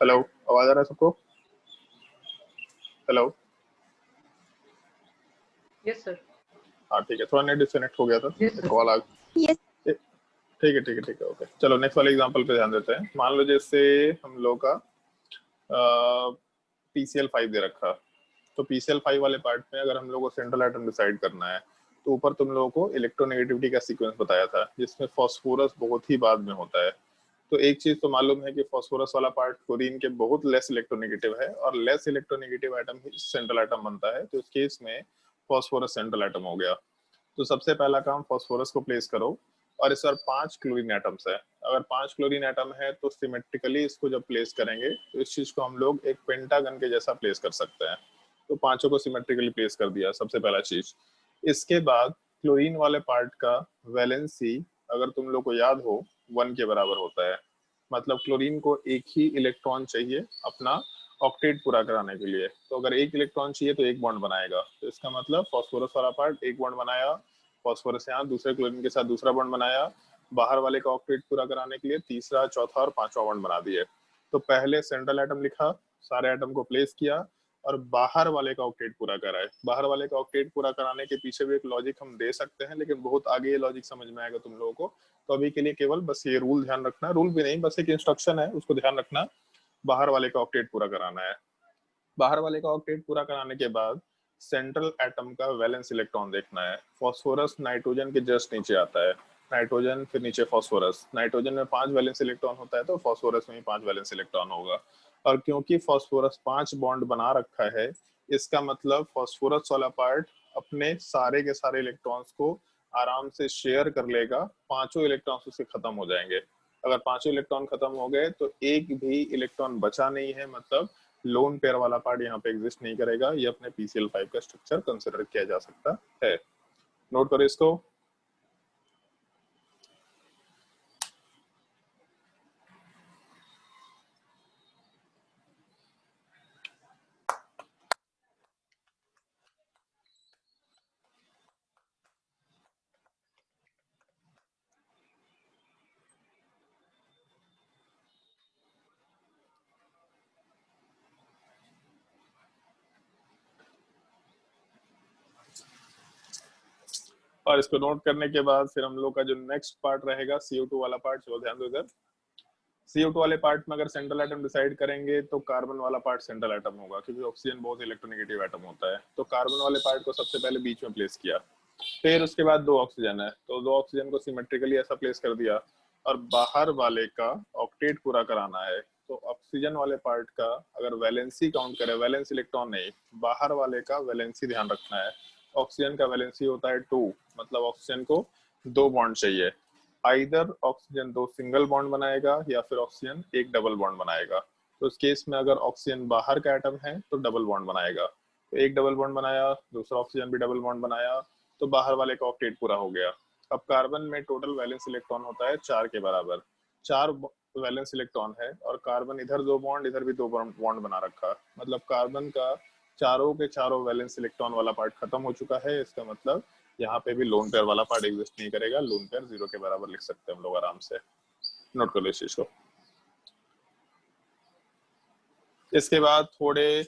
हेलो, आवाज आ रहा है सबको? हेलो। Yes sir. हाँ ठीक है, थोड़ा नेट डिस्कनेक्ट हो गया था, कॉल आ गया। Yes. ठीक है ठीक है ठीक है, ओके। चलो नेक्स्ट वाले एग्जांपल पे ध्यान देते हैं। मान लो जैसे हम लोग का PCl5 दे रखा, तो PCl5 वाले पार्ट में अगर हम लोग को सेंट्रल एटम डिसाइड करना है तो ऊपर तुम लोगों को इलेक्ट्रोनेगेटिविटी का सीक्वेंस बताया था, जिसमें फास्फोरस बहुत ही बाद में होता है। तो एक चीज तो मालूम है कि फास्फोरस वाला पार्ट क्लोरीन के बहुत लेस इलेक्ट्रोनेगेटिव है, और लेस इलेक्ट्रोनेगेटिव एटम ही सेंट्रल एटम बनता है। तो इस केस में फास्फोरस सेंट्रल एटम हो गया। तो सबसे पहला काम फास्फोरस को प्लेस करो, और इस बार 5 क्लोरीन एटम्स है। अगर 5 क्लोरीन एटम है तो सिमेट्रिकली इसको जब प्लेस करेंगे तो इस चीज को हम लोग एक पेंटागन के जैसा प्लेस कर सकते हैं। तो पांचों को सिमेट्रिकली प्लेस कर दिया, सबसे पहला चीज। इसके बाद क्लोरीन वाले पार्ट का वैलेंसी अगर तुम लोग को याद हो 1 के बराबर होता है। मतलब क्लोरीन को एक ही इलेक्ट्रॉन चाहिए अपना ऑक्टेट पूरा कराने के लिए। तो अगर एक इलेक्ट्रॉन चाहिए तो एक बॉन्ड बनाएगा, तो इसका मतलब फास्फोरस वाला पार्ट एक बॉन्ड बनाया, फास्फोरस यहाँ दूसरे क्लोरीन के साथ दूसरा बॉन्ड बनाया, बाहर वाले का ऑक्टेट पूरा कराने के लिए तीसरा, चौथा और पांचवा बॉन्ड बना दिए। तो पहले सेंट्रल एटम लिखा, सारे एटम को प्लेस किया, और बाहर वाले का ऑक्टेट पूरा कराए। बाहर वाले का ऑक्टेट पूरा कराने के पीछे भी एक लॉजिक हम दे सकते हैं, लेकिन बहुत आगे ये लॉजिक समझ में आएगा तुम लोगों को। तो अभी के लिए केवल बस ये रूल ध्यान रखना, रूल भी नहीं बस एक इंस्ट्रक्शन है, उसको ध्यान रखना। बाहर वाले का ऑक्टेट पूरा कराना है। बाहर वाले का ऑक्टेट पूरा कराने के बाद सेंट्रल एटम का वैलेंस इलेक्ट्रॉन देखना है। फास्फोरस नाइट्रोजन के जस्ट नीचे आता है, नाइट्रोजन फिर नीचे फास्फोरस। नाइट्रोजन में 5 वैलेंस इलेक्ट्रॉन होता है तो फास्फोरस में भी 5 वैलेंस इलेक्ट्रॉन होगा। और क्योंकि फास्फोरस 5 बॉन्ड बना रखा है, इसका मतलब फास्फोरस वाला पार्ट अपने सारे के सारे इलेक्ट्रॉन्स को आराम से शेयर कर लेगा, पांचों इलेक्ट्रॉन्स उसके खत्म हो जाएंगे। अगर पांचों इलेक्ट्रॉन खत्म हो गए तो एक भी इलेक्ट्रॉन बचा नहीं है, मतलब लोन पेयर वाला पार्ट यहाँ पे एग्जिस्ट नहीं करेगा। ये अपने PCl5 का स्ट्रक्चर कंसिडर किया जा सकता है। नोट करो इसको। और इसको नोट करने के बाद फिर हम लोग का जो नेक्स्ट पार्ट रहेगा CO2 वाला पार्ट, चलो ध्यान दो इधर। CO2 वाले पार्ट में अगर सेंट्रल एटम डिसाइड करेंगे तो कार्बन वाला पार्ट सेंट्रल एटम होगा, क्योंकि ऑक्सीजन बहुत इलेक्ट्रोनेगेटिव एटम होता है। तो कार्बन वाले पार्ट को सबसे पहले बीच में प्लेस किया, फिर उसके बाद 2 ऑक्सीजन है तो 2 ऑक्सीजन को सिमेट्रिकली ऐसा प्लेस कर दिया, और बाहर वाले का ऑक्टेट पूरा कराना है। तो ऑक्सीजन वाले पार्ट का अगर वैलेंसी काउंट करें, वैलेंस इलेक्ट्रॉन नहीं, बाहर वाले का वैलेंसी ध्यान रखना है। ऑक्सीजन का वैलेंसी होता है 2, मतलब ऑक्सीजन को 2 बॉन्ड चाहिए। आइदर ऑक्सीजन 2 सिंगल बॉन्ड बनाएगा या फिर ऑक्सीजन 1 डबल बॉन्ड बनाएगा। तो इस केस में अगर ऑक्सीजन बाहर का एटम है तो डबल बॉन्ड बनाएगा। तो 1 डबल बॉन्ड बनाया, दूसरा ऑक्सीजन भी डबल बॉन्ड बनाया, तो बाहर वाले का ऑक्टेट पूरा हो गया। अब कार्बन में टोटल वैलेंस इलेक्ट्रॉन होता है 4 के बराबर, 4 वैलेंस इलेक्ट्रॉन है, और कार्बन इधर 2 बॉन्ड, इधर भी 2 बॉन्ड बना रखा, मतलब कार्बन का चारों के चारों वैलेंस इलेक्ट्रॉन वाला पार्ट खत्म हो चुका है। इसका मतलब यहाँ पे भी लोन पेयर वाला पार्ट एग्जिस्ट नहीं करेगा, लोन पेयर 0 के बराबर लिख सकते हैं हम लोग आराम से। नोट कर लो इस चीज को। इसके बाद थोड़े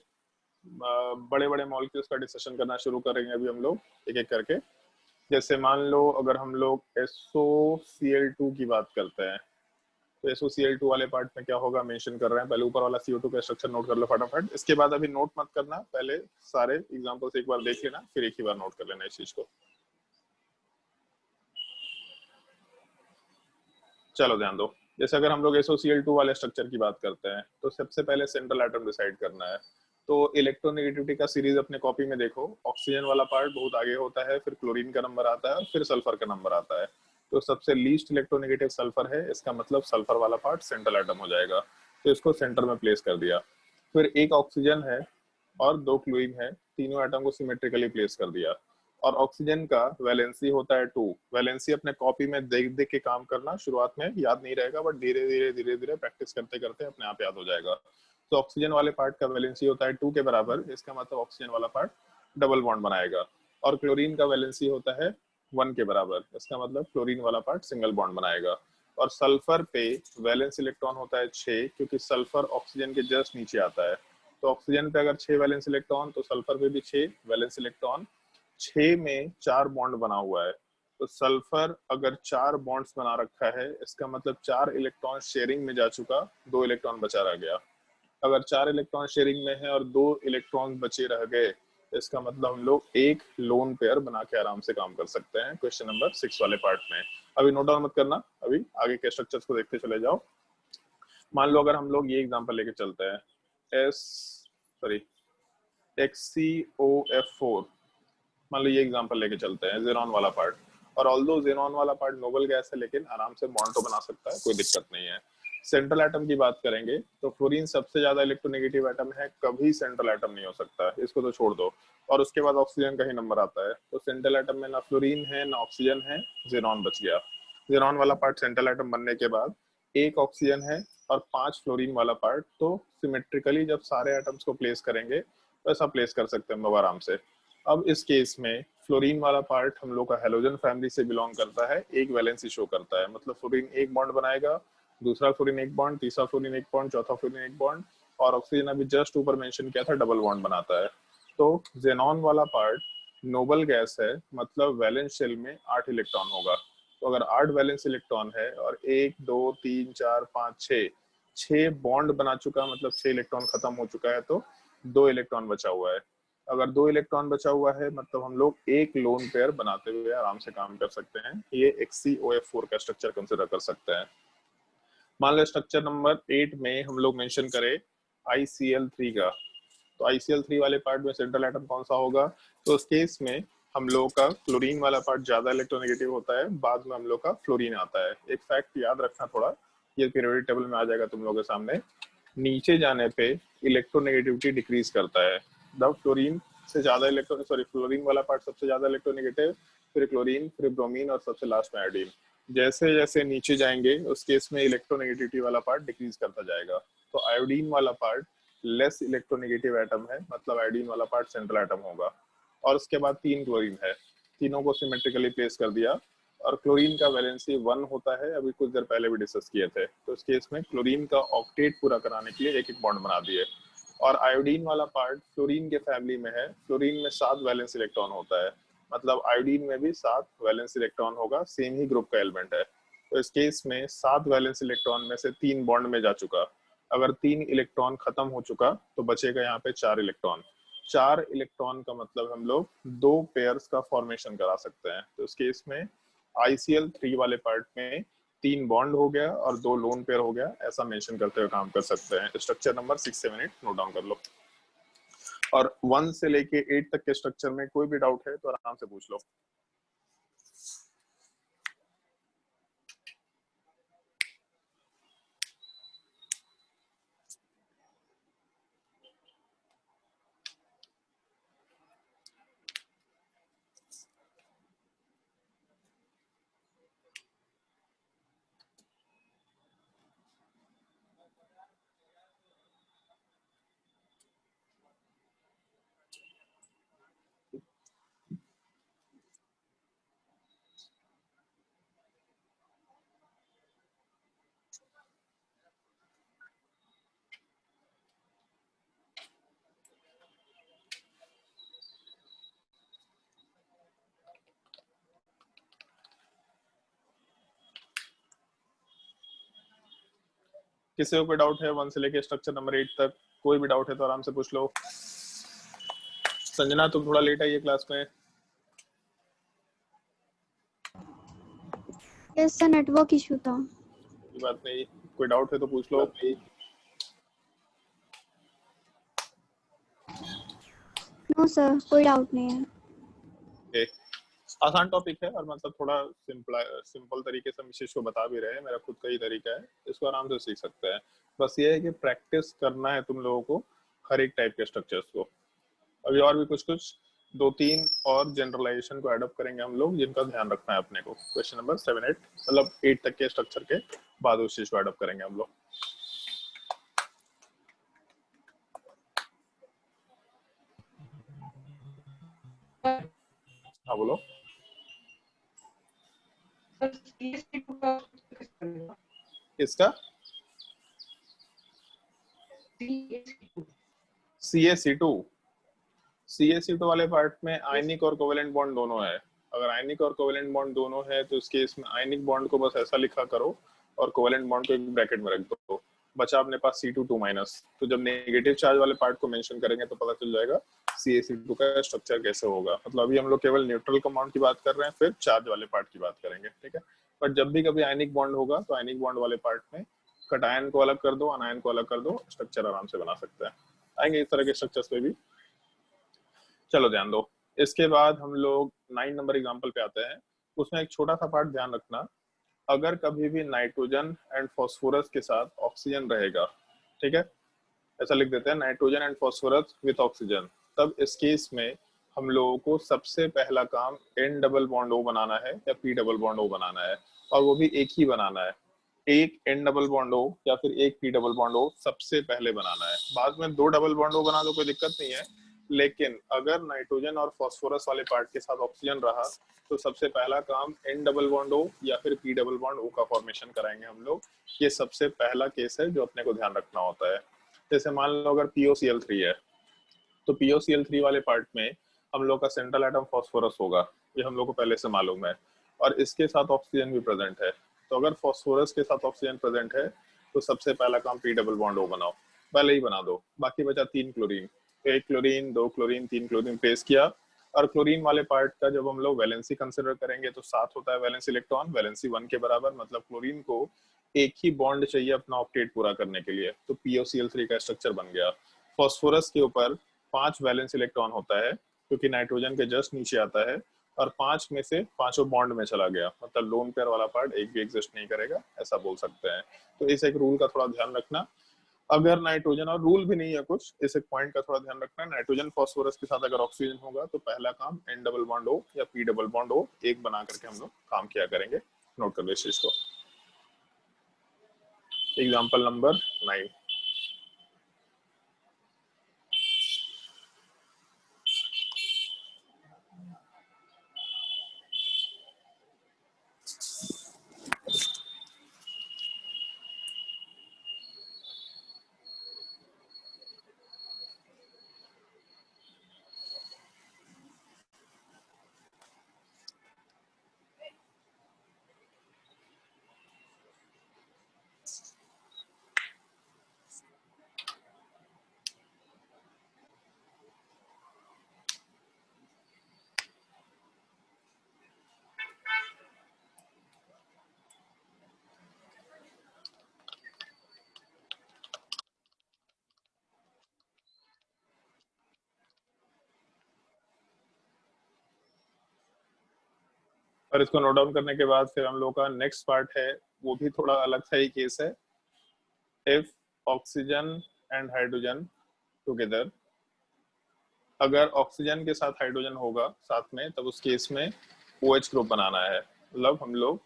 बड़े बड़े मॉलिक्यूल्स का डिस्कशन करना शुरू करेंगे अभी हम लोग एक एक करके। जैसे मान लो अगर हम लोग SOCl2 की बात करते हैं, तो SOCl2 वाले पार्ट में क्या होगा मेंशन कर रहे हैं। पहले ऊपर वाला CO2 का स्ट्रक्चर नोट कर लो फटाफट। इसके बाद अभी नोट मत करना, पहले सारे एग्जांपल्स एक बार देख लेना, फिर एक ही बार नोट कर लेना इस चीज को। चलो ध्यान दो। जैसे अगर हम लोग SOCl2 वाले स्ट्रक्चर की बात करते हैं तो सबसे पहले सेंट्रल एटम डिसाइड करना है। तो इलेक्ट्रोनेगेटिविटी का सीरीज अपने कॉपी में देखो, ऑक्सीजन वाला पार्ट बहुत आगे होता है, फिर क्लोरीन का नंबर आता है और फिर सल्फर का नंबर आता है। तो सबसे लीस्ट इलेक्ट्रोनेगेटिव सल्फर है, इसका मतलब सल्फर वाला पार्ट सेंट्रल एटम हो जाएगा। तो इसको सेंटर में प्लेस कर दिया। फिर एक ऑक्सीजन है और 2 क्लोरीन है, तीनों एटम को सिमेट्रिकली प्लेस कर दिया। और ऑक्सीजन का वैलेंसी होता है 2। वैलेंसी अपने कॉपी में देख देख के काम करना, शुरुआत में याद नहीं रहेगा, बट धीरे धीरे प्रैक्टिस करते करते अपने आप याद हो जाएगा। तो ऑक्सीजन वाले पार्ट का वैलेंसी होता है 2 के बराबर, इसका मतलब ऑक्सीजन वाला पार्ट डबल बॉन्ड बनाएगा। और क्लोरीन का वैलेंसी होता है 1 के बराबर, इसका मतलब क्लोरीन वाला पार्ट सिंगल बॉन्ड बनाएगा। और सल्फर पे वैलेंस इलेक्ट्रॉन होता है 6, क्योंकि सल्फर ऑक्सीजन के जस्ट नीचे आता है। तो ऑक्सीजन पे अगर 6 वैलेंस इलेक्ट्रॉन, तो सल्फर पे भी 6 वैलेंस इलेक्ट्रॉन। 6 में 4 बॉन्ड बना हुआ है, तो सल्फर अगर 4 बॉन्ड्स बना रखा है, इसका मतलब 4 इलेक्ट्रॉन शेयरिंग में जा चुका, 2 इलेक्ट्रॉन बचा रह गया। अगर 4 इलेक्ट्रॉन शेयरिंग में है और 2 इलेक्ट्रॉन बचे रह गए, इसका मतलब हम लोग एक लोन पेयर बना के आराम से काम कर सकते हैं क्वेश्चन नंबर 6 वाले पार्ट में। अभी नोट डाउन मत करना, अभी आगे के स्ट्रक्चर्स को देखते चले जाओ। मान लो अगर हम लोग ये एग्जांपल लेके चलते हैं, XCOF4, मान लो ये एग्जांपल लेके चलते हैं, ज़ेनॉन वाला पार्ट। और ऑल्दो ज़ेनॉन वाला पार्ट नोबल गैस है, लेकिन आराम से बॉन्ड तो बना सकता है, कोई दिक्कत नहीं है। सेंट्रल एटम की बात करेंगे तो फ्लोरीन सबसे ज्यादा इलेक्ट्रोनेगेटिव एटम है, कभी सेंट्रल एटम नहीं हो सकता, इसको तो छोड़ दो। और उसके बाद ऑक्सीजन का ही नंबर आता है, तो सेंट्रल एटम में ना फ्लोरीन है ना ऑक्सीजन है, ज़ेनॉन बच गया। ज़ेनॉन वाला पार्ट सेंट्रल एटम बनने के बाद एक ऑक्सीजन है और 5 फ्लोरीन वाला पार्ट, तो सिमेट्रिकली जब सारे एटम्स को प्लेस करेंगे तो ऐसा प्लेस कर सकते हैं हम लोग आराम से। अब इस केस में फ्लोरीन वाला पार्ट हम लोग का हेलोजन फैमिली से बिलोंग करता है, एक वैलेंसी शो करता है, मतलब फ्लोरीन एक बॉन्ड बनाएगा, दूसरा फ्लोरीन एक बॉन्ड, तीसरा फ्लोरीन एक बॉन्ड, चौथा फ्लोरीन एक बॉन्ड, और ऑक्सीजन अभी जस्ट ऊपर मेंशन किया था डबल बॉन्ड बनाता है। तो ज़ेनॉन वाला पार्ट नोबल गैस है, मतलब वैलेंस शेल में 8 इलेक्ट्रॉन होगा। तो अगर 8 वैलेंस इलेक्ट्रॉन है और 1 2 3 4 5 6 बॉन्ड बना चुका, मतलब 6 इलेक्ट्रॉन खत्म हो चुका है, तो 2 इलेक्ट्रॉन बचा हुआ है। अगर 2 इलेक्ट्रॉन बचा हुआ है, मतलब हम लोग एक लोन पेयर बनाते हुए आराम से काम कर सकते हैं। ये XCOF4 का स्ट्रक्चर कंसिडर कर सकते हैं। मान लो स्ट्रक्चर नंबर 8 में हम लोग मेंशन करें ICl3 का, तो ICl3 वाले पार्ट में सेंट्रल एटम कौन सा होगा? तो उस केस में हम लोगों का क्लोरीन वाला पार्ट ज्यादा इलेक्ट्रोनेगेटिव होता है, बाद में हम लोग का फ्लोरीन आता है। एक फैक्ट याद रखना थोड़ा, ये पीरियोडिक टेबल में आ जाएगा तुम लोगों के सामने। नीचे जाने पे इलेक्ट्रोनेगेटिविटी डिक्रीज करता है, जब फ्लोरीन से ज्यादा फ्लोरीन वाला पार्ट सबसे ज्यादा इलेक्ट्रोनेगेटिव, फिर क्लोरीन, फिर ब्रोमीन और सबसे लास्ट में आयोडीन। जैसे जैसे नीचे जाएंगे उस केस में इलेक्ट्रोनेगेटिविटी वाला पार्ट डिक्रीज करता जाएगा। तो आयोडीन वाला पार्ट लेस इलेक्ट्रोनेगेटिव एटम है, मतलब आयोडीन वाला पार्ट सेंट्रल एटम होगा। और उसके बाद 3 क्लोरीन है, तीनों को सिमेट्रिकली प्लेस कर दिया। और क्लोरीन का वैलेंसी 1 होता है, अभी कुछ देर पहले भी डिस्कस किए थे। तो इस केस में क्लोरीन का ऑक्टेट पूरा कराने के लिए एक एक बॉन्ड बना दिए। और आयोडीन वाला पार्ट फ्लोरीन के फैमिली में है, फ्लोरीन में 7 वैलेंस इलेक्ट्रॉन होता है, मतलब आयोडीन में भी 7 वैलेंस इलेक्ट्रॉन होगा, सेम ही ग्रुप का एलिमेंट है। तो इस केस में 7 वैलेंस इलेक्ट्रॉन में से 3 बॉन्ड में जा चुका। अगर 3 इलेक्ट्रॉन खत्म हो चुका तो बचेगा यहाँ पे 4 इलेक्ट्रॉन। 4 इलेक्ट्रॉन का मतलब हम लोग 2 पेयर्स का फॉर्मेशन करा सकते हैं। तो इस केस में ICl3 वाले पार्ट में 3 बॉन्ड हो गया और 2 लोन पेयर हो गया, ऐसा मेंशन करते हुए काम कर सकते हैं। स्ट्रक्चर नंबर 6 से 8 नोट डाउन कर लो। और 1 से लेके 8 तक के स्ट्रक्चर में कोई भी डाउट है तो आराम से पूछ लो। किसी को कोई डाउट है 1 से लेके स्ट्रक्चर नंबर 8 तक? कोई भी डाउट है तो आराम से पूछ लो। संजना तुम थोड़ा लेट आई है क्लास में। यस सर, नेटवर्क इशू था। कोई बात नहीं, कोई डाउट है तो पूछ लो। नो सर, कोई डाउट नहीं है। okay. आसान टॉपिक है और मतलब थोड़ा सिंपल तरीके से हम इस चीज को बता भी रहे हैं, मेरा खुद का ही तरीका है, इसको आराम से सीख सकते हैं। बस ये है कि प्रैक्टिस करना है तुम लोगों को हर एक टाइप के स्ट्रक्चर्स को। अभी और भी कुछ 2-3 और जनरलाइजेशन को एडॉप्ट करेंगे हम लोग, जिनका ध्यान रखना है अपने को। क्वेश्चन नंबर 7-8 मतलब 8 तक के स्ट्रक्चर के बाद उस चीज को एडॉप्ट करेंगे हम लोग। हाँ बोलो। इसका CaC2 वाले पार्ट में आयनिक और कोवेलेंट बॉन्ड दोनों है। अगर आयनिक और कोवेलेंट बॉन्ड दोनों है तो इस केस में आयनिक बॉन्ड को बस ऐसा लिखा करो और कोवेलेंट बॉन्ड को एक ब्रैकेट में रख दो, बचा अपने पास C2 तो जब नेगेटिव चार्ज वाले पार्ट को मेंशन करेंगे तो पता चल जाएगा CaC2 का स्ट्रक्चर कैसे होगा। मतलब अभी हम लोग केवल न्यूट्रल कंपाउंड की बात कर रहे हैं, फिर चार्ज वाले पार्ट की बात करेंगे, ठीक है। बट जब भी कभी आयनिक बॉन्ड होगा तो आयनिक बॉन्ड वाले पार्ट में कटायन को अलग कर दो, अनायन को अलग कर दो, स्ट्रक्चर आराम से बना सकते हैं। आएंगे इस तरह के स्ट्रक्चर्स पे भी। चलो ध्यान दो। इसके बाद हम लोग 9 नंबर एग्जांपल पे आते हैं। उसमें एक छोटा सा पार्ट ध्यान रखना, अगर कभी भी नाइट्रोजन एंड फास्फोरस के साथ ऑक्सीजन रहेगा, ठीक है, ऐसा लिख देते हैं nitrogen and phosphorus with oxygen, तब इस केस में हम लोगों को सबसे पहला काम N डबल बॉन्ड O बनाना है या P डबल बॉन्ड O बनाना है, और वो भी एक ही बनाना है। एक N डबल बॉन्ड O या फिर एक P डबल बॉन्ड O सबसे पहले बनाना है। बाद में 2 डबल बॉन्ड O बना दो, कोई दिक्कत नहीं है, लेकिन अगर नाइट्रोजन और फास्फोरस वाले पार्ट के साथ ऑक्सीजन रहा तो सबसे पहला काम N डबल बॉन्ड O या फिर P डबल बॉन्ड O का फॉर्मेशन कराएंगे हम लोग। ये सबसे पहला केस है जो अपने को ध्यान रखना होता है। जैसे मान लो अगर POCl3 है तो POCl3 वाले पार्ट में हम लोग का सेंट्रल एटम फास्फोरस होगा, ये हम लोग को पहले से मालूम है, और इसके साथ ऑक्सीजन भी प्रेजेंट है। तो अगर फास्फोरस के साथ ऑक्सीजन प्रेजेंट है तो सबसे पहला काम P डबल बॉन्ड O बनाओ, पहले ही बना दो। बाकी बचा 3 chlorine, 1 chlorine 2 chlorine 3 chlorine place किया। और क्लोरीन वाले पार्ट का जब हम लोग वैलेंसी कंसिडर करेंगे तो 7 होता है वैलेंस इलेक्ट्रॉन, वैलेंसी 1 के बराबर, मतलब क्लोरीन को एक ही बॉन्ड चाहिए अपना ऑक्टेट पूरा करने के लिए, तो POCl3 का स्ट्रक्चर बन गया। फास्फोरस के ऊपर 5 वैलेंस इलेक्ट्रॉन होता है क्योंकि नाइट्रोजन के जस्ट नीचे आता है, और 5 में से 5 बॉन्ड में चला गया, मतलब लोन पेयर वाला पार्ट एक भी एग्जिस्ट नहीं करेगा, ऐसा बोल सकते हैं। तो इस एक रूल का थोड़ा ध्यान रखना। अगर नाइट्रोजन, और रूल भी नहीं है कुछ, इस एक पॉइंट का थोड़ा ध्यान रखना, नाइट्रोजन फास्फोरस के साथ अगर ऑक्सीजन होगा तो पहला काम N डबल बॉन्ड O या P डबल बॉन्ड O एक बना करके हम लोग काम किया करेंगे। नोट कर लो इस चीज को। Example number 9। और इसको नोट डाउन करने के बाद फिर हम लोग का नेक्स्ट पार्ट है, वो भी थोड़ा अलग सा ही केस है। If oxygen and hydrogen together, अगर ऑक्सीजन के साथ हाइड्रोजन होगा साथ में, तब उस केस में OH ग्रुप बनाना है। मतलब हम लोग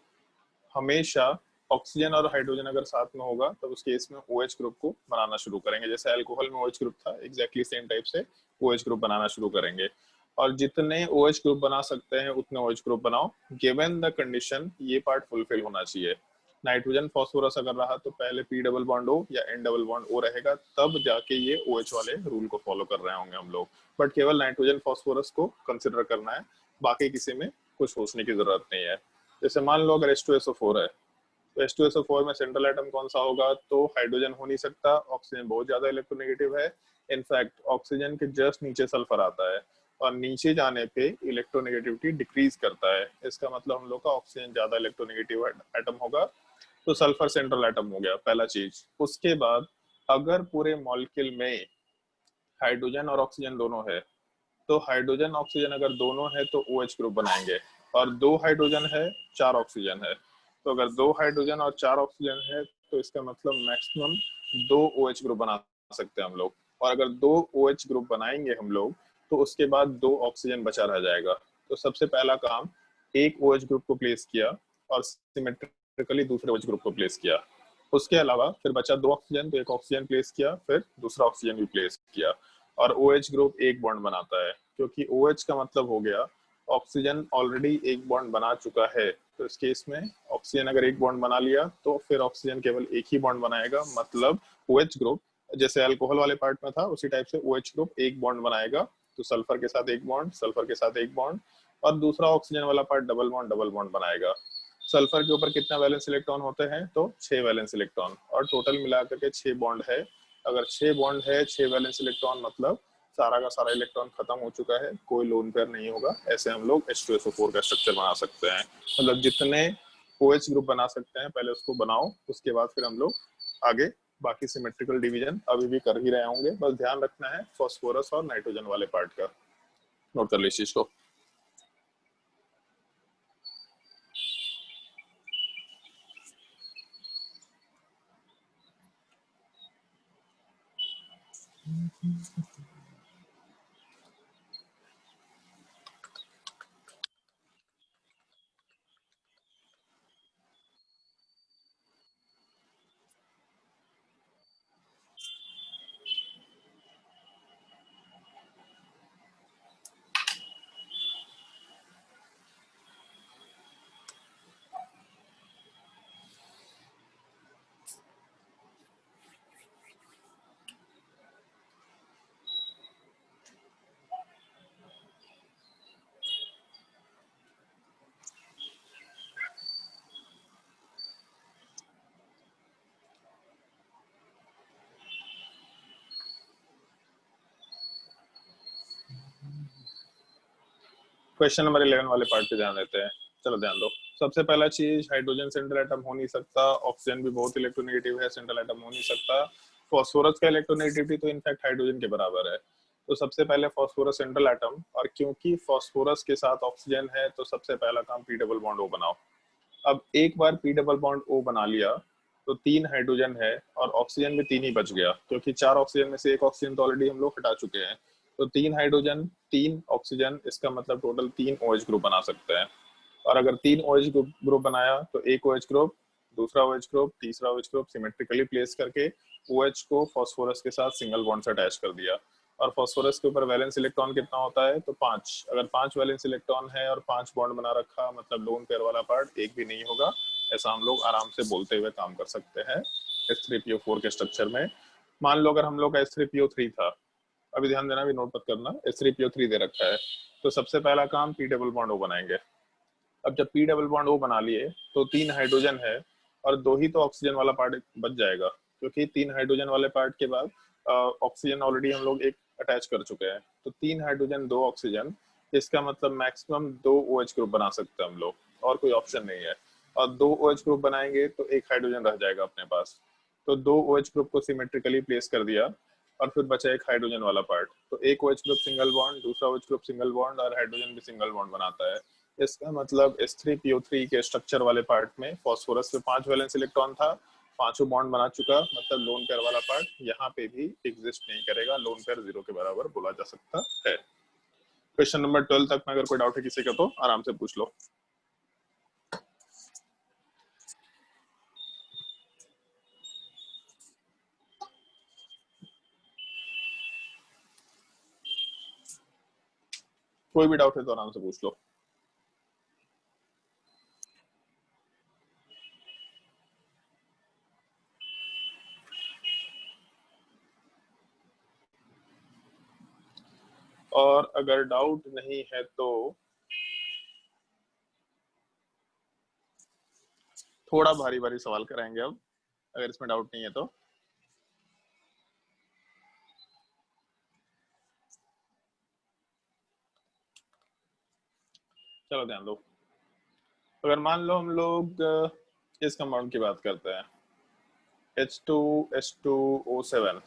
हमेशा ऑक्सीजन और हाइड्रोजन अगर साथ में होगा तब उस केस में OH ग्रुप को बनाना शुरू करेंगे। जैसे अल्कोहल में OH ग्रुप था, एग्जैक्टली सेम टाइप से OH ग्रुप बनाना शुरू करेंगे। और जितने OH ग्रुप बना सकते हैं उतने OH ग्रुप बनाओ, गिवन द कंडीशन ये पार्ट फुलफिल होना चाहिए। नाइट्रोजन फास्फोरस अगर रहा तो पहले P डबल बॉन्ड O या N डबल बॉन्ड O रहेगा, तब जाके ये OH वाले रूल को फॉलो कर रहे होंगे हम लोग। बट केवल नाइट्रोजन फास्फोरस को कंसिडर करना है, बाकी किसी में कुछ सोचने की जरूरत नहीं है। जैसे मान लो अगर H2SO4 है, तो H2SO4 में सेंट्रल एटम कौन सा होगा, तो हाइड्रोजन हो नहीं सकता, ऑक्सीजन बहुत ज्यादा इलेक्ट्रोनेगेटिव है। इनफैक्ट ऑक्सीजन के जस्ट नीचे सल्फर आता है, और नीचे जाने पे इलेक्ट्रोनेगेटिविटी डिक्रीज करता है। इसका मतलब हम लोग का ऑक्सीजन ज्यादा इलेक्ट्रोनेगेटिव एटम होगा, तो सल्फर सेंट्रल एटम हो गया पहला चीज। उसके बाद अगर पूरे मॉलिक्यूल में हाइड्रोजन और ऑक्सीजन दोनों है, तो हाइड्रोजन ऑक्सीजन अगर दोनों है तो OH ग्रुप बनाएंगे। और 2 हाइड्रोजन है 4 ऑक्सीजन है, तो अगर 2 हाइड्रोजन और 4 ऑक्सीजन है तो इसका मतलब मैक्सिमम 2 OH ग्रुप बना सकते हैं हम लोग। और अगर 2 OH ग्रुप बनाएंगे हम लोग तो उसके बाद 2 ऑक्सीजन बचा रह जाएगा। तो सबसे पहला काम एक OH ग्रुप को प्लेस किया और सिमेट्रिकली दूसरे OH ग्रुप को प्लेस किया। उसके अलावा फिर बचा 2 ऑक्सीजन, तो एक ऑक्सीजन प्लेस किया, फिर दूसरा ऑक्सीजन भी प्लेस किया। और OH ग्रुप एक बॉन्ड बनाता है, क्योंकि OH का मतलब हो गया ऑक्सीजन ऑलरेडी एक बॉन्ड बना चुका है। तो इस केस में ऑक्सीजन अगर एक बॉन्ड बना लिया तो फिर ऑक्सीजन केवल एक ही बॉन्ड बनाएगा, मतलब OH ग्रुप जैसे अल्कोहल वाले पार्ट में था उसी टाइप से OH ग्रुप एक बॉन्ड बनाएगा। तो सल्फर के साथ एक बॉन्ड, सल्फर के साथ एक बॉन्ड, और दूसरा ऑक्सीजन वाला पार्ट डबल बॉन्ड बनाएगा। सल्फर के ऊपर कितना वैलेंस इलेक्ट्रॉन होते हैं, तो 6 वैलेंस इलेक्ट्रॉन, और टोटल मिलाकर के 6 बॉन्ड है। अगर 6 बॉन्ड है 6 वैलेंस इलेक्ट्रॉन, मतलब सारा का सारा इलेक्ट्रॉन खत्म हो चुका है, कोई लोन पेयर नहीं होगा। ऐसे हम लोग H2SO4 का स्ट्रक्चर बना सकते हैं। मतलब जितने OH ग्रुप बना सकते हैं पहले उसको बनाओ, उसके बाद फिर हम लोग आगे बाकी सिमेट्रिकल डिवीजन अभी भी कर ही रहे होंगे। बस ध्यान रखना है फास्फोरस और नाइट्रोजन वाले पार्ट का। नोट कर लो इस चीज को। क्वेश्चन नंबर 11 वाले पार्ट पे ध्यान देते हैं। चलो ध्यान दो। सबसे पहला चीज, हाइड्रोजन सेंट्रल एटम हो नहीं सकता, ऑक्सीजन भी बहुत इलेक्ट्रोनेगेटिव है, सेंट्रल एटम हो नहीं सकता। फॉस्फोरस का इलेक्ट्रोनेगेटिविटी तो इनफैक्ट हाइड्रोजन के बराबर है। तो सबसे पहले फॉस्फोरस सेंट्रल एटम, और क्योंकि फॉस्फोरस के साथ ऑक्सीजन है तो सबसे पहला काम पी डबल बॉन्ड ओ बनाओ। अब एक बार पी डबल बॉन्ड ओ बना लिया तो 3 हाइड्रोजन है और ऑक्सीजन भी 3 ही बच गया, क्योंकि 4 ऑक्सीजन में से एक ऑक्सीजन तो ऑलरेडी हम लोग हटा चुके हैं। तो 3 हाइड्रोजन 3 ऑक्सीजन, इसका मतलब टोटल 3 OH ग्रुप बना सकते हैं। और अगर 3 OH ग्रुप बनाया तो एक OH ग्रुप, दूसरा OH ग्रुप, तीसरा OH ग्रुप सिमेट्रिकली प्लेस करके OH को फॉस्फोरस के साथ सिंगल बॉन्ड से अटैच कर दिया। और फॉस्फोरस के ऊपर वैलेंस इलेक्ट्रॉन कितना होता है, तो 5। अगर 5 वैलेंस इलेक्ट्रॉन है और 5 बॉन्ड बना रखा, मतलब लोन पेयर वाला पार्ट एक भी नहीं होगा। ऐसा हम लोग आराम से बोलते हुए काम कर सकते हैं H3PO4 के स्ट्रक्चर में। मान लो अगर हम लोग का H3PO3 था, अभी ध्यान देना, भी नोट मत करना, H3PO3 दे रखा है, तो सबसे पहला काम पी डबल बॉन्ड ओ बनाएंगे। अब जब पी डबल बॉन्ड ओ बना लिए तो 3 हाइड्रोजन है और 2 ही तो ऑक्सीजन वाला पार्ट बच जाएगा, क्योंकि 3 हाइड्रोजन वाले पार्ट के बाद ऑक्सीजन ऑलरेडी हम लोग एक अटैच कर चुके हैं। तो 3 हाइड्रोजन 2 ऑक्सीजन, इसका मतलब मैक्सिमम 2 OH ग्रुप बना सकते हैं हम लोग, और कोई ऑप्शन नहीं है। और 2 OH ग्रुप बनाएंगे तो एक हाइड्रोजन रह जाएगा अपने पास। तो 2 OH ग्रुप को सिमेट्रिकली प्लेस कर दिया और फिर बचा एक हाइड्रोजन वाला पार्ट। तो एक OH ग्रुप सिंगल बॉन्ड, दूसरा OH ग्रुप सिंगल बॉन्ड, और हाइड्रोजन भी सिंगल बॉन्ड बनाता है। इसका मतलब H3PO3 के स्ट्रक्चर वाले पार्ट में फॉस्फोरस पे 5 वैलेंस इलेक्ट्रॉन था, 5 बॉन्ड बना चुका, मतलब लोन पेयर वाला पार्ट यहाँ पे भी एग्जिस्ट नहीं करेगा, लोन पेयर 0 के बराबर बोला जा सकता है। क्वेश्चन नंबर 12 तक में अगर कोई डाउट है किसी का तो आराम से पूछ लो। कोई भी डाउट है तो आराम से पूछ लो। और अगर डाउट नहीं है तो थोड़ा भारी भारी सवाल कराएंगे अब, अगर इसमें डाउट नहीं है तो। चलो ध्यान दो। अगर मान लो हम लोग इस कंपाउंड की बात करते हैं H2H2O7,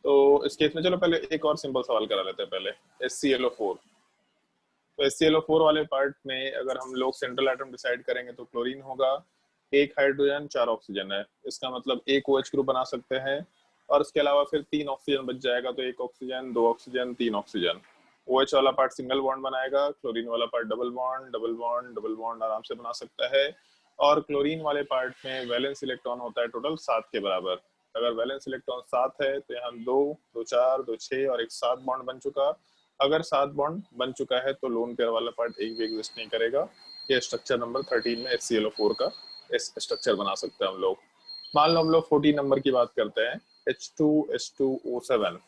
तो इस केस में चलो पहले एक और सिंपल सवाल करा लेते हैं पहले, HClO4। तो HClO4 वाले पार्ट में अगर हम लोग सेंट्रल एटम डिसाइड करेंगे तो क्लोरीन होगा, एक हाइड्रोजन 4 ऑक्सीजन है, इसका मतलब एक OH ग्रुप बना सकते हैं, और इसके अलावा फिर 3 ऑक्सीजन बच जाएगा, तो एक ऑक्सीजन, 2 ऑक्सीजन, 3 ऑक्सीजन। OH वाला पार्ट सिंगल बॉन्ड बनाएगा, क्लोरीन वाला part double bond, double bond, double bond आराम से बना सकता है। और क्लोरीन वाले पार्ट में वैलेंस इलेक्ट्रॉन होता है टोटल 7 के बराबर। अगर वैलेंस इलेक्ट्रॉन 7 है तो यहाँ 2, 2 4, 2 6 और एक 7 बॉन्ड बन चुका। अगर 7 बॉन्ड बन चुका है तो लोन पेयर वाला पार्ट एक भी एग्जिस्ट नहीं करेगा। ये स्ट्रक्चर नंबर 13 में HClO4 का स्ट्रक्चर बना सकते हैं हम लोग। मान लो हम लोग 14 नंबर की बात करते हैं, H2H2O7।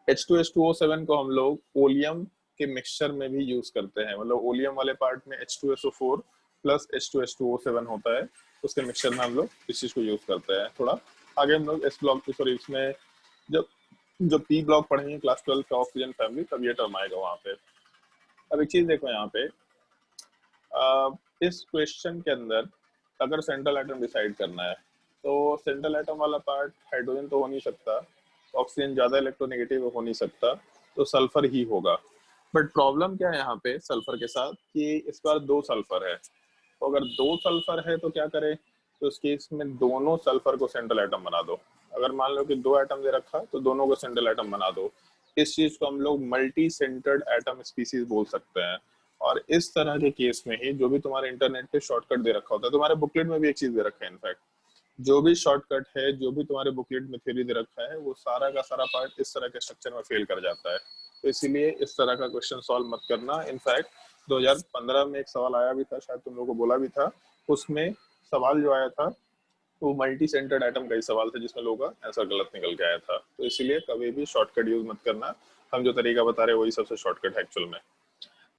H2H2O7 को हम लोग ओलियम के मिक्सचर में भी यूज करते हैं, मतलब ओलियम वाले पार्ट में H2SO4 प्लस H2H2O7 होता है, उसके मिक्सचर में हम लोग इस चीज को यूज करते हैं। थोड़ा आगे हम लोग इसमें जब पी ब्लॉक पढ़ेंगे क्लास 12 का ऑक्सीजन फैमिली, तब ये टर्म आएगा वहां पे। अब एक चीज देखो यहाँ पे, इस क्वेश्चन के अंदर अगर सेंट्रल एटम डिसाइड करना है तो सेंट्रल एटम वाला पार्ट हाइड्रोजन तो हो नहीं सकता, ऑक्सीजन ज्यादा इलेक्ट्रोनेगेटिव हो नहीं सकता, तो सल्फर ही होगा। बट प्रॉब्लम क्या है यहाँ पे सल्फर के साथ, कि इस बार 2 सल्फर है। तो अगर 2 सल्फर है तो क्या करें, तो इस केस में दोनों सल्फर को सेंट्रल एटम बना दो। अगर मान लो कि 2 एटम दे रखा तो दोनों को सेंट्रल एटम बना दो। इस चीज को हम लोग मल्टी सेंटर्ड एटम स्पीसीज बोल सकते हैं। और इस तरह के केस में ही जो भी तुम्हारे इंटरनेट पे शॉर्टकट दे रखा होता है, तुम्हारे बुकलेट में भी एक चीज दे रखा है इनफैक्ट, जो भी शॉर्टकट है, जो भी तुम्हारे बुकलेट में थ्योरी दे रखा है, वो सारा का सारा पार्ट इस तरह के स्ट्रक्चर में फेल कर जाता है। तो इसीलिए इस तरह का क्वेश्चन सॉल्व मत करना। इनफैक्ट 2015 में एक सवाल आया भी था, शायद तुम लोगों को बोला भी था, उसमें सवाल जो आया था वो मल्टी सेंटर्ड एटम का ही सवाल था, जिसमें लोगों का आंसर गलत निकल के आया था। तो इसीलिए कभी भी शॉर्टकट यूज मत करना, हम जो तरीका बता रहे हैं वही सबसे शॉर्टकट है एक्चुअल में।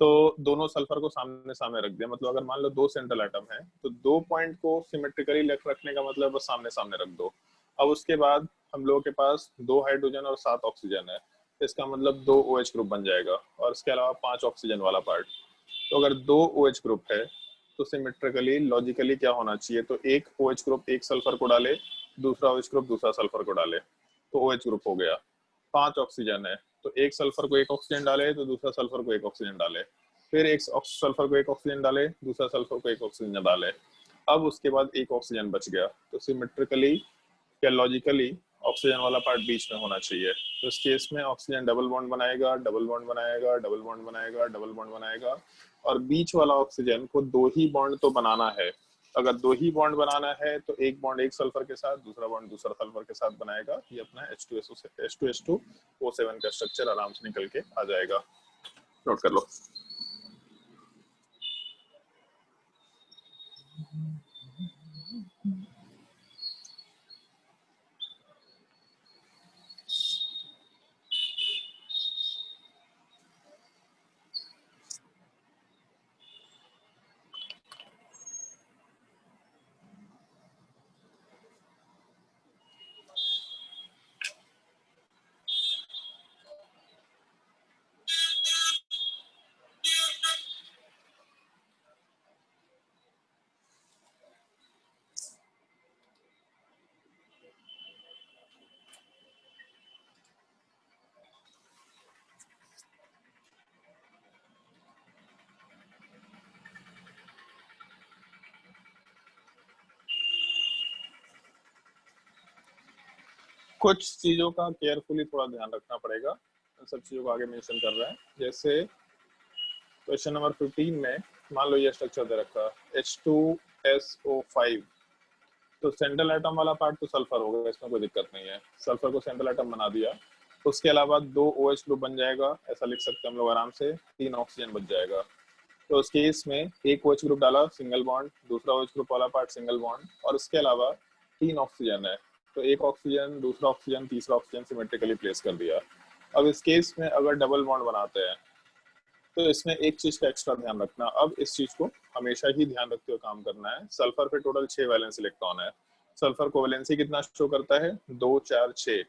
तो दोनों सल्फर को सामने सामने रख दिया, मतलब अगर मान लो 2 सेंट्रल एटम है तो 2 पॉइंट को सिमेट्रिकली रखने का मतलब बस सामने सामने रख दो। अब उसके बाद हम लोगों के पास 2 हाइड्रोजन और 7 ऑक्सीजन है, इसका मतलब 2 OH ग्रुप बन जाएगा, और इसके अलावा 5 ऑक्सीजन वाला पार्ट। तो अगर 2 OH ग्रुप है तो सिमेट्रिकली लॉजिकली क्या होना चाहिए, तो एक OH ग्रुप एक सल्फर को डाले, दूसरा OH ग्रुप दूसरा सल्फर को डाले, तो OH ग्रुप हो गया। 5 ऑक्सीजन है, तो एक सल्फर को एक ऑक्सीजन डाले तो दूसरा सल्फर को एक ऑक्सीजन डाले, फिर एक सल्फर को एक ऑक्सीजन डाले, दूसरा सल्फर को एक ऑक्सीजन डाले, अब उसके बाद एक ऑक्सीजन बच गया। तो सिमेट्रिकली या लॉजिकली ऑक्सीजन वाला पार्ट बीच में होना चाहिए। तो इस केस में ऑक्सीजन डबल बॉन्ड बनाएगा, डबल बॉन्ड बनाएगा, डबल बॉन्ड बनाएगा, डबल बॉन्ड बनाएगा, और बीच वाला ऑक्सीजन को 2 ही बॉन्ड तो बनाना है। अगर 2 ही बॉन्ड बनाना है तो एक बॉन्ड एक सल्फर के साथ, दूसरा बॉन्ड दूसरा सल्फर के साथ बनाएगा। ये अपना H2SO7 का स्ट्रक्चर आराम से निकल के आ जाएगा। नोट कर लो। कुछ चीजों का केयरफुली थोड़ा ध्यान रखना पड़ेगा, इन सब चीजों को आगे मेंशन कर रहे हैं। जैसे क्वेश्चन नंबर 15 में मान लो ये स्ट्रक्चर दे रखा H2SO5, तो सेंट्रल एटम वाला पार्ट तो सल्फर होगा, इसमें कोई दिक्कत नहीं है, सल्फर को सेंट्रल एटम बना दिया। उसके अलावा 2 OH ग्रुप बन जाएगा, ऐसा लिख सकते हैं हम लोग आराम से, 3 ऑक्सीजन बच जाएगा। तो उस केस में एक OH ग्रुप डाला सिंगल बॉन्ड, दूसरा OH ग्रुप वाला पार्ट सिंगल बॉन्ड, और इसके अलावा 3 ऑक्सीजन है, तो एक ऑक्सीजन, दूसरा ऑक्सीजन, तीसरा ऑक्सीजन सिमेट्रिकली प्लेस कर दिया। अब इस केस में अगर डबल बॉन्ड बनाते हैं तो इसमें एक चीज का एक्स्ट्रा ध्यान रखना। अब इस चीज को हमेशा ही ध्यान रखते हुए काम करना है। सल्फर पे टोटल 6 वैलेंस इलेक्ट्रॉन है। सल्फर कोवेलेंसी कितना शो करता है, 2 4 6,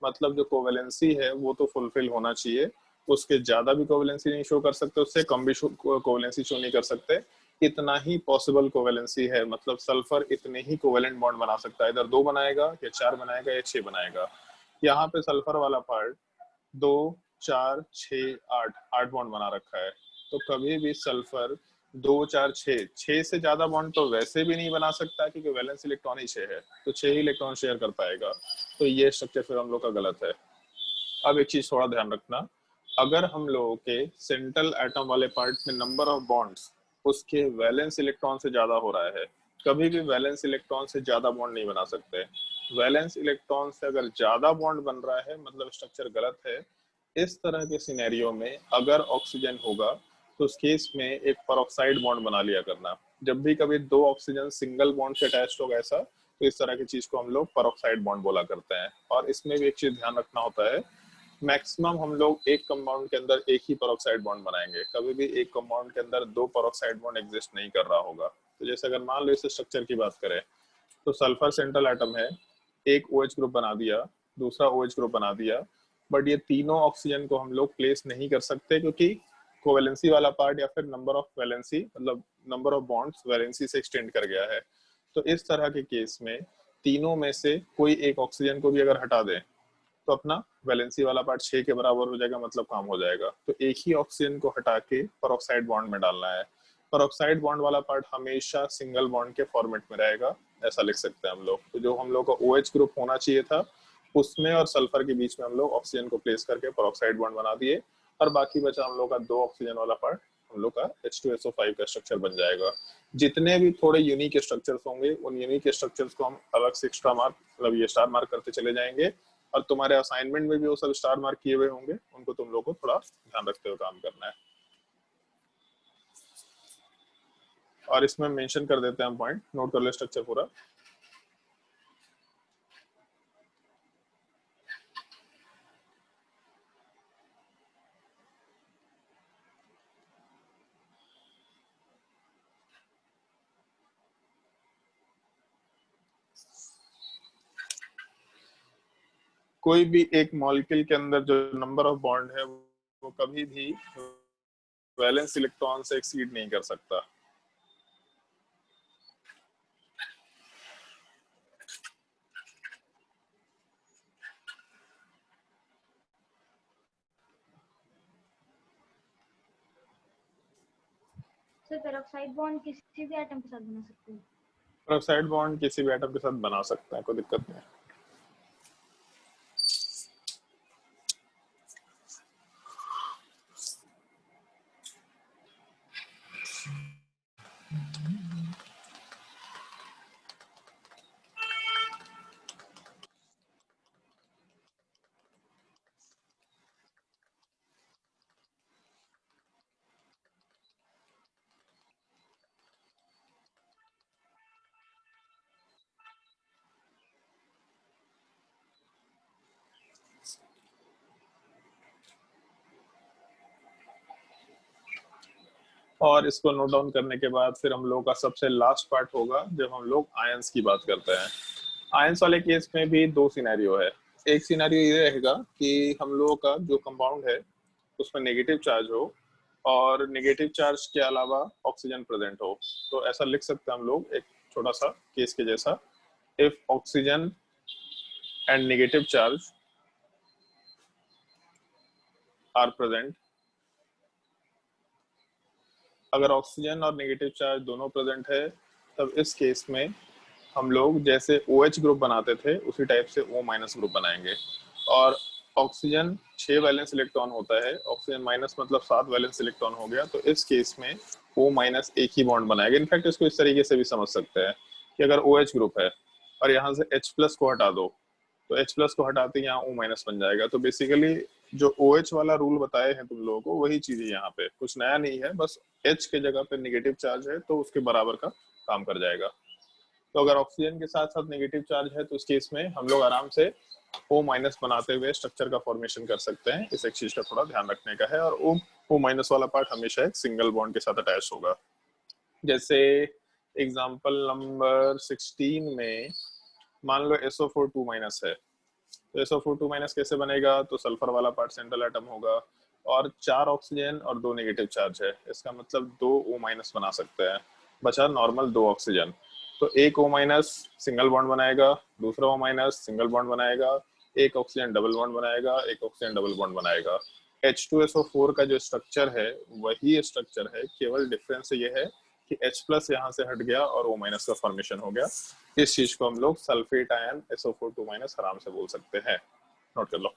मतलब जो कोवेलेंसी है वो तो फुलफिल होना चाहिए, उसके ज्यादा भी कोवेलेंसी नहीं शो कर सकते, उससे कम भी कोवेलेंसी शो नहीं कर सकते, इतना ही पॉसिबल कोवेलेंसी है। मतलब सल्फर इतने ही कोवेलेंट बॉन्ड बना सकता है, इधर 2 बनाएगा या 4 बनाएगा या 6 बनाएगा। यहाँ पे सल्फर वाला पार्ट 2 4 6 8 बॉन्ड बना रखा है, तो कभी भी सल्फर 2 4 6 से ज्यादा बॉन्ड तो वैसे भी नहीं बना सकता, क्योंकि वैलेंस इलेक्ट्रॉन ही 6 है, तो 6 ही इलेक्ट्रॉन शेयर कर पाएगा। तो ये स्ट्रक्चर फिर हम लोग का गलत है। अब एक चीज थोड़ा ध्यान रखना, अगर हम लोगों के सेंट्रल एटम वाले पार्ट में नंबर ऑफ बॉन्ड्स उसके वैलेंस इलेक्ट्रॉन से ज्यादा हो रहा है, कभी भी वैलेंस इलेक्ट्रॉन से ज्यादा बॉन्ड नहीं बना सकते। वैलेंस इलेक्ट्रॉन से अगर ज्यादा बॉन्ड बन रहा है मतलब स्ट्रक्चर गलत है। इस तरह के सिनेरियो में अगर ऑक्सीजन होगा तो उस केस में एक परऑक्साइड बॉन्ड बना लिया करना। जब भी कभी 2 ऑक्सीजन सिंगल बॉन्ड से अटैच होगा ऐसा, तो इस तरह की चीज को हम लोग परऑक्साइड बॉन्ड बोला करते हैं। और इसमें भी एक चीज ध्यान रखना होता है, मैक्सिमम हम लोग एक कंपाउंड के अंदर एक ही परऑक्साइड बॉन्ड बनाएंगे, कभी भी एक कंपाउंड के अंदर 2 परऑक्साइड बॉन्ड एग्जिस्ट नहीं कर रहा होगा। तो जैसे अगर मान लो इस स्ट्रक्चर की बात करें, तो सल्फर सेंट्रल एटम है, एक OH ग्रुप बना दिया, दूसरा OH ग्रुप बना दिया, बट ये तीनों ऑक्सीजन को हम लोग प्लेस नहीं कर सकते, क्योंकि कोवेलेंसी वाला पार्ट या फिर नंबर ऑफ वैलेंसी मतलब नंबर ऑफ बॉन्ड्स वैलेंसी से एक्सटेंड कर गया है। तो इस तरह के केस में तीनों में से कोई एक ऑक्सीजन को भी अगर हटा दें तो अपना वैलेंसी वाला पार्ट 6 के बराबर हो जाएगा, मतलब काम हो जाएगा। तो एक ही ऑक्सीजन को हटा के परऑक्साइड बॉन्ड में डालना है। परऑक्साइड बॉन्ड वाला पार्ट हमेशा सिंगल बॉन्ड के फॉर्मेट में रहेगा, ऐसा लिख सकते हैं हम लोग। तो जो हम लोग का OH ग्रुप होना चाहिए था उसमें और सल्फर के बीच में हम लोग ऑक्सीजन को प्लेस करके परऑक्साइड बॉन्ड बना दिए, और बाकी बचा हम लोग का 2 ऑक्सीजन वाला पार्ट, हम लोग का H2SO5 का स्ट्रक्चर बन जाएगा। जितने भी थोड़े यूनिक स्ट्रक्चर्स होंगे उन यूनिक स्ट्रक्चर्स को हम अलग से एक्स्ट्रा मार्क मतलब ये स्टार मार्क करते चले जाएंगे, और तुम्हारे असाइनमेंट में भी वो सब स्टार मार्क किए हुए होंगे, उनको तुम लोग को थोड़ा ध्यान रखते हुए काम करना है। और इसमें मेंशन कर देते हैं पॉइंट, नोट कर ले स्ट्रक्चर पूरा। कोई भी एक मॉलिक्यूल के अंदर जो नंबर ऑफ बॉन्ड है वो कभी भी वैलेंस इलेक्ट्रॉन से एक्सीड नहीं कर सकता। सर पेरोक्साइड बॉन्ड किसी भी एटम के साथ बना सकते हैं। पेरोक्साइड बॉन्ड किसी भी एटम के साथ बना सकते हैं, कोई दिक्कत नहीं है। और इसको नोट डाउन करने के बाद फिर हम लोग का सबसे लास्ट पार्ट होगा जब हम लोग आयंस की बात करते हैं। आयंस वाले केस में भी दो सिनेरियो है। एक सिनेरियो ये रहेगा कि हम लोगों का जो कंपाउंड है उसमें नेगेटिव चार्ज हो और नेगेटिव चार्ज के अलावा ऑक्सीजन प्रेजेंट हो। तो ऐसा लिख सकते हैं हम लोग एक छोटा सा केस के जैसा, if oxygen and negative charge are present. अगर ऑक्सीजन और नेगेटिव चार्ज दोनों प्रेजेंट है तब इस केस में हम लोग जैसे OH ग्रुप बनाते थे उसी टाइप से O- ग्रुप बनाएंगे। और ऑक्सीजन 6 वैलेंस इलेक्ट्रॉन होता है, ऑक्सीजन माइनस मतलब 7 वैलेंस इलेक्ट्रॉन हो गया। तो इस केस में O- एक ही बॉन्ड बनाएगा। इनफैक्ट इसको इस तरीके से भी समझ सकते हैं कि अगर OH ग्रुप है और यहाँ से H+ को हटा दो तो H+ को हटाते ही यहाँ O- बन जाएगा। तो बेसिकली जो OH वाला रूल बताए हैं तुम लोगों को वही चीज है, यहाँ पे कुछ नया नहीं है, बस H के जगह पे नेगेटिव चार्ज है तो उसके बराबर का काम कर जाएगा। तो अगर ऑक्सीजन के साथ साथ नेगेटिव चार्ज है तो उस केस में हम लोग आराम से O- बनाते हुए स्ट्रक्चर का फॉर्मेशन कर सकते हैं। इस एक चीज का थोड़ा ध्यान रखने का है। और O- वाला पार्ट हमेशा एक सिंगल बॉन्ड के साथ अटैच होगा। जैसे एग्जांपल नंबर 16 में मान लो SO4 2- है, तो SO4 2- कैसे बनेगा? तो सल्फर वाला पार्ट सेंट्रल एटम होगा और 4 ऑक्सीजन और 2 नेगेटिव चार्ज है, इसका मतलब 2 O- बना सकते हैं। बचा नॉर्मल 2 ऑक्सीजन। तो एक O- सिंगल बॉन्ड बनाएगा, दूसरा O- सिंगल बॉन्ड बनाएगा, एक ऑक्सीजन डबल बॉन्ड बनाएगा, एक ऑक्सीजन डबल बॉन्ड बनाएगा। H2SO4 का जो स्ट्रक्चर है वही स्ट्रक्चर है, केवल डिफरेंस ये है कि H+ यहाँ से हट गया और O- का फॉर्मेशन हो गया। इस चीज को हम लोग सल्फेट आयन SO4 2- आराम से बोल सकते हैं। नोट कर लो।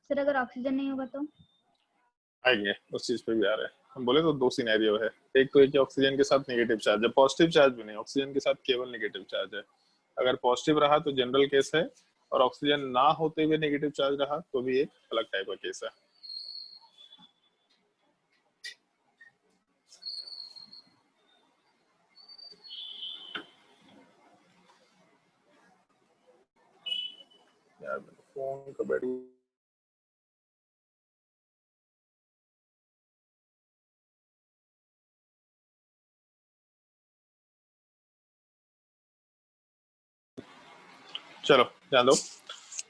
सर अगर ऑक्सीजन नहीं होगा तो? आएंगे उस चीज पे भी आ रहे हैं। हम बोले तो दो सिनेरियो है, एक तो एक ऑक्सीजन के साथ नेगेटिव चार्ज है, पॉजिटिव चार्ज भी नहीं, ऑक्सीजन के साथ केवल नेगेटिव चार्ज है। अगर पॉजिटिव रहा तो जनरल केस है, और ऑक्सीजन ना होते हुए नेगेटिव चार्ज रहा तो भी एक अलग टाइप का केस है। यार फोन का बैटरी चलो ध्यान दो।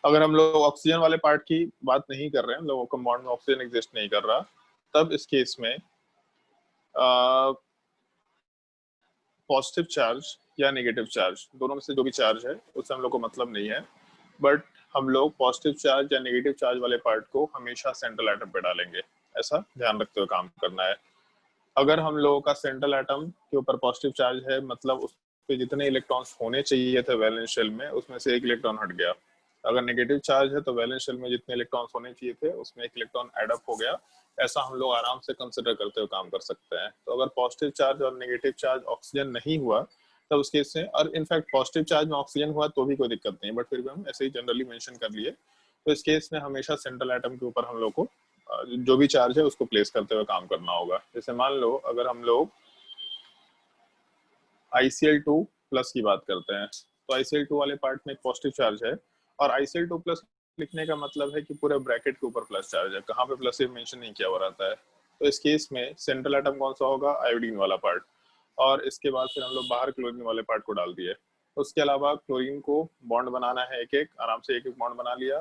अगर हम लोग ऑक्सीजन वाले पार्ट की बात नहीं कर रहे हैं, लोगों कंपाउंड में ऑक्सीजन एग्जिस्ट नहीं कर रहा, तब इस केस में पॉजिटिव चार्ज या नेगेटिव चार्ज दोनों में से जो भी चार्ज है उससे हम लोग को मतलब नहीं है, बट हम लोग पॉजिटिव चार्ज या नेगेटिव चार्ज वाले पार्ट को हमेशा सेंट्रल एटम पे डालेंगे। ऐसा ध्यान रखते हुए काम करना है। अगर हम लोगों का सेंट्रल एटम के ऊपर पॉजिटिव चार्ज है मतलब उस पे जितने इलेक्ट्रॉन्स होने चाहिए थे वैलेंस शेल में उसमें से एक इलेक्ट्रॉन हट गया। अगर नेगेटिव चार्ज है तो वैलेंस शेल में जितने इलेक्ट्रॉन्स होने चाहिए थे उसमें एक इलेक्ट्रॉन एड अप हो गया। ऐसा हम लोग आराम से कंसिडर करते हुए काम कर सकते हैं। तो अगर पॉजिटिव चार्ज और नेगेटिव चार्ज ऑक्सीजन नहीं हुआ तब उस केस से, और इनफैक्ट पॉजिटिव चार्ज में ऑक्सीजन हुआ तो भी कोई दिक्कत नहीं, बट फिर भी हम ऐसे ही जनरली मेंशन कर लिए। तो इस केस में हमेशा सेंट्रल एटम के ऊपर हम लोग को जो भी चार्ज है उसको प्लेस करते हुए काम करना होगा। जैसे मान लो अगर हम लोग ICl2+ की बात करते हैं तो ICl2 वाले पार्ट में एक पॉजिटिव चार्ज है, और ICl2+ लिखने का मतलब है कि पूरे ब्रैकेट के ऊपर प्लस चार्ज है, कहाँ पे प्लस ये मेंशन नहीं किया हुआ रहता है। तो इस केस में सेंट्रल एटम कौन सा होगा? आयोडीन वाला पार्ट। और इसके बाद फिर हम लोग बाहर क्लोरीन वाले पार्ट को डाल दिए। उसके अलावा क्लोरीन को बॉन्ड बनाना है एक एक, आराम से एक एक बॉन्ड बना लिया।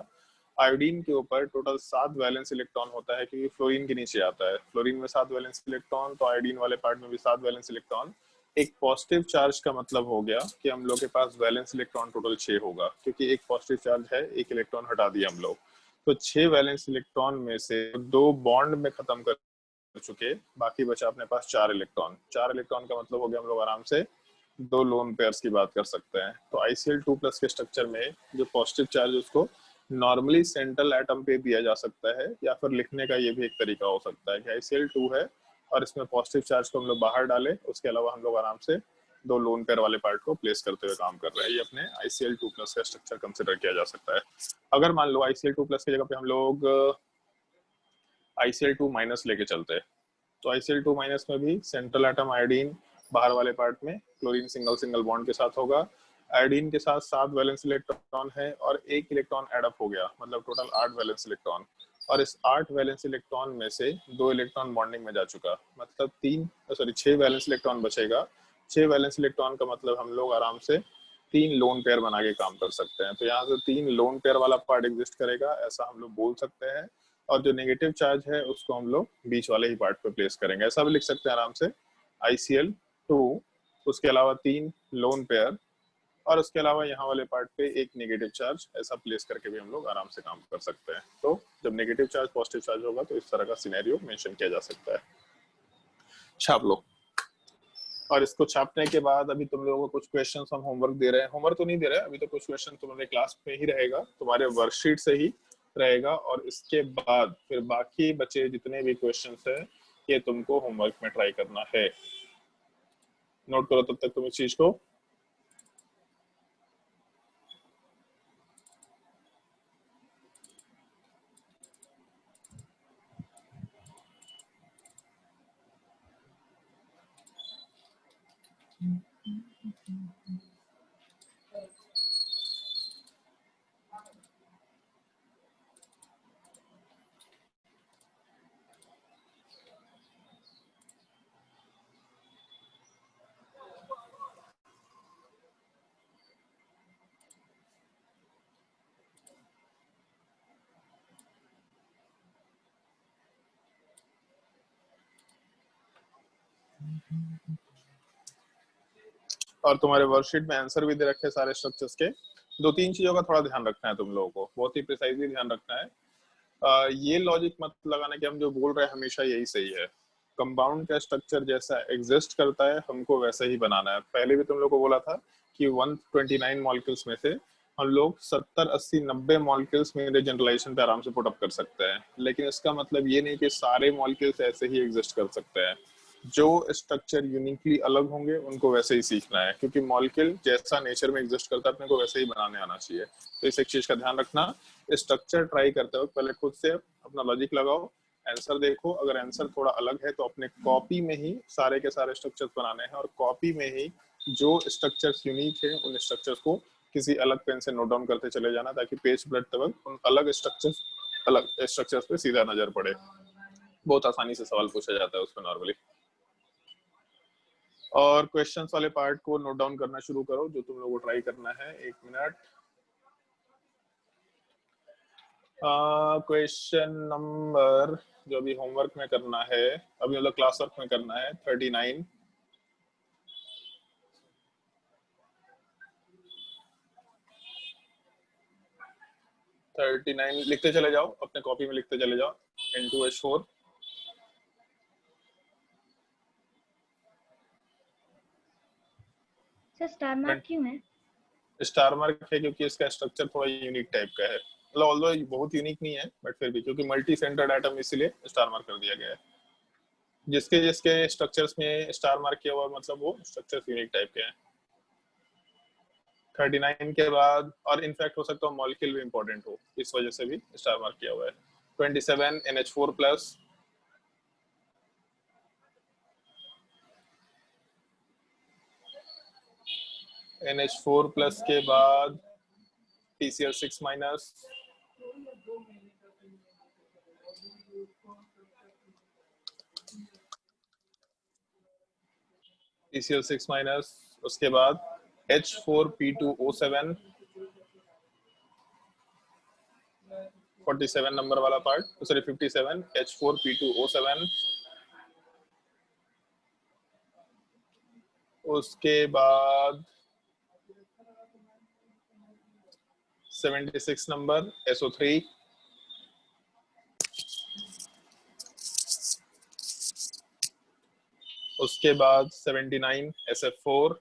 आयोडीन के ऊपर टोटल 7 वैलेंस इलेक्ट्रॉन होता है, क्योंकि फ्लोरीन के नीचे आता है। फ्लोरीन में 7 वैलेंस इलेक्ट्रॉन, तो आयोडीन वाले पार्ट में भी 7 वैलेंस इलेक्ट्रॉन। एक पॉजिटिव चार्ज का मतलब हो गया कि हम लोग के पास वैलेंस इलेक्ट्रॉन टोटल 6 होगा, क्योंकि एक पॉजिटिव चार्ज है, एक इलेक्ट्रॉन हटा दिया हम लोग। तो 6 वैलेंस इलेक्ट्रॉन में से 2 बॉन्ड में खत्म कर चुके, बाकी बचा अपने पास 4 इलेक्ट्रॉन। 4 इलेक्ट्रॉन का मतलब हो गया हम लोग आराम से 2 लोन पेयर्स की बात कर सकते हैं। तो ICl2+ के स्ट्रक्चर में जो पॉजिटिव चार्ज उसको नॉर्मली सेंट्रल एटम पे दिया जा सकता है, या फिर लिखने का ये भी एक तरीका हो सकता है कि ICl2 है और इसमें पॉजिटिव चार्ज को हम लोग बाहर डाले, उसके अलावा हम लोग आराम से 2 लोन पेयर वाले पार्ट को प्लेस करते हुए काम कर रहे हैं। ये अपने ICl2+ का स्ट्रक्चर कंसिडर किया जा सकता है। अगर मान लो ICl2+ की जगह पे हम लोग ICl2- लेके चलते हैं, तो ICl2- में भी सेंट्रल एटम आयोडीन, बाहर वाले पार्ट में क्लोरीन सिंगल सिंगल बॉन्ड के साथ होगा। आयोडीन के साथ 7 वैलेंस इलेक्ट्रॉन है और 1 इलेक्ट्रॉन एड अप हो गया, मतलब टोटल 8 वैलेंस इलेक्ट्रॉन। और इस 8 वैलेंस इलेक्ट्रॉन में से 2 इलेक्ट्रॉन बॉन्डिंग में जा चुका, मतलब 6 वैलेंस इलेक्ट्रॉन बचेगा। 6 वैलेंस इलेक्ट्रॉन का मतलब हम लोग आराम से 3 लोन पेयर बना के काम कर सकते हैं। तो यहाँ से 3 लोन पेयर वाला पार्ट एग्जिस्ट करेगा, ऐसा हम लोग बोल सकते हैं। और जो नेगेटिव चार्ज है उसको हम लोग बीच वाले ही पार्ट पे प्लेस करेंगे, ऐसा भी लिख सकते हैं आराम से। ICl2, उसके अलावा 3 लोन पेयर, और उसके अलावा यहाँ वाले पार्ट पे एक नेगेटिव चार्ज, ऐसा प्लेस करके भी हम लोग आराम से काम कर सकते हैं। तो जब नेगेटिव चार्ज पॉजिटिव चार्ज होगा तो इस तरह का सिनेरियो मेंशन किया जा सकता है। छाप लो। और इसको छापने के बाद अभी तुम लोगों को कुछ क्वेश्चंस हम होमवर्क दे रहे हैं। होमवर्क तो नहीं दे रहे हैं अभी, तो कुछ क्वेश्चन तुम्हारे क्लास में ही रहेगा, तुम्हारे वर्कशीट से ही रहेगा। और इसके बाद फिर बाकी बचे जितने भी क्वेश्चंस है ये तुमको होमवर्क में ट्राई करना है। नोट करो तब तक तुम इस चीज को। और तुम्हारे वर्कशीट में आंसर भी दे रखे सारे स्ट्रक्चर्स के। 2-3 चीजों का थोड़ा ध्यान रखना है तुम लोगों को, बहुत ही प्रिसाइजली ध्यान रखना है। ये लॉजिक मत लगाना कि हम जो बोल रहे हैं हमेशा यही सही है। कंपाउंड का स्ट्रक्चर जैसा एग्जिस्ट करता है हमको वैसा ही बनाना है। पहले भी तुम लोग को बोला था कि 129 मॉलिक्यूल्स में से हम लोग 70, 80, 90 मॉलिक्यूल्स मेरे जनरलाइजेशन पे आराम से पुट अप कर सकते हैं, लेकिन इसका मतलब ये नहीं कि सारे मॉलिक्यूल्स ऐसे ही एग्जिस्ट कर सकते हैं। जो स्ट्रक्चर यूनिकली अलग होंगे उनको वैसे ही सीखना है, क्योंकि मॉलिक्यूल जैसा नेचर में एग्जिस्ट करता है अपने को वैसे ही बनाने आना चाहिए। तो इस एक चीज का ध्यान रखना। स्ट्रक्चर ट्राई करते वक्त पहले खुद से अपना लॉजिक लगाओ, आंसर देखो, अगर आंसर थोड़ा अलग है तो अपने कॉपी में ही सारे के सारे स्ट्रक्चर्स बनाने हैं, और कॉपी में ही जो स्ट्रक्चर्स यूनिक है उन स्ट्रक्चर्स को किसी अलग पेन से नोट डाउन करते चले जाना, ताकि पेज पलटते वक्त उन अलग स्ट्रक्चर्स पे सीधा नजर पड़े। बहुत आसानी से सवाल पूछा जाता है उसमें नॉर्मली। और क्वेश्चंस वाले पार्ट को नोट डाउन करना शुरू करो जो तुम लोगों को ट्राई करना है। 1 मिनट। क्वेश्चन नंबर जो अभी होमवर्क में करना है, अभी मतलब क्लास वर्क में करना है, 39। लिखते चले जाओ, अपने कॉपी में लिखते चले जाओ। N2H4 सर स्टार मार्क क्यों है? स्टार मार्क है क्योंकि इसका स्ट्रक्चर थोड़ा यूनिक टाइप का है, मतलब ऑल्दो बहुत यूनिक नहीं है बट फिर भी, क्योंकि मल्टी सेंटर्ड एटम इसलिए स्टार मार्क कर दिया गया है। जिसके जिसके स्ट्रक्चर्स में स्टार मार्क किया हुआ मतलब वो स्ट्रक्चर्स यूनिक टाइप के हैं। 39 के बाद, और इनफैक्ट हो सकता है मॉलिक्यूल भी इंपॉर्टेंट हो, इस वजह से भी स्टार मार्क किया हुआ है। 27 NH4+, NH4+ के बाद PCl6-, PCl6-, उसके बाद H4P2O7, 47 नंबर वाला पार्ट, सॉरी 57 H4P2O7, उसके बाद 76 नंबर SO3, उसके बाद 79 SF4,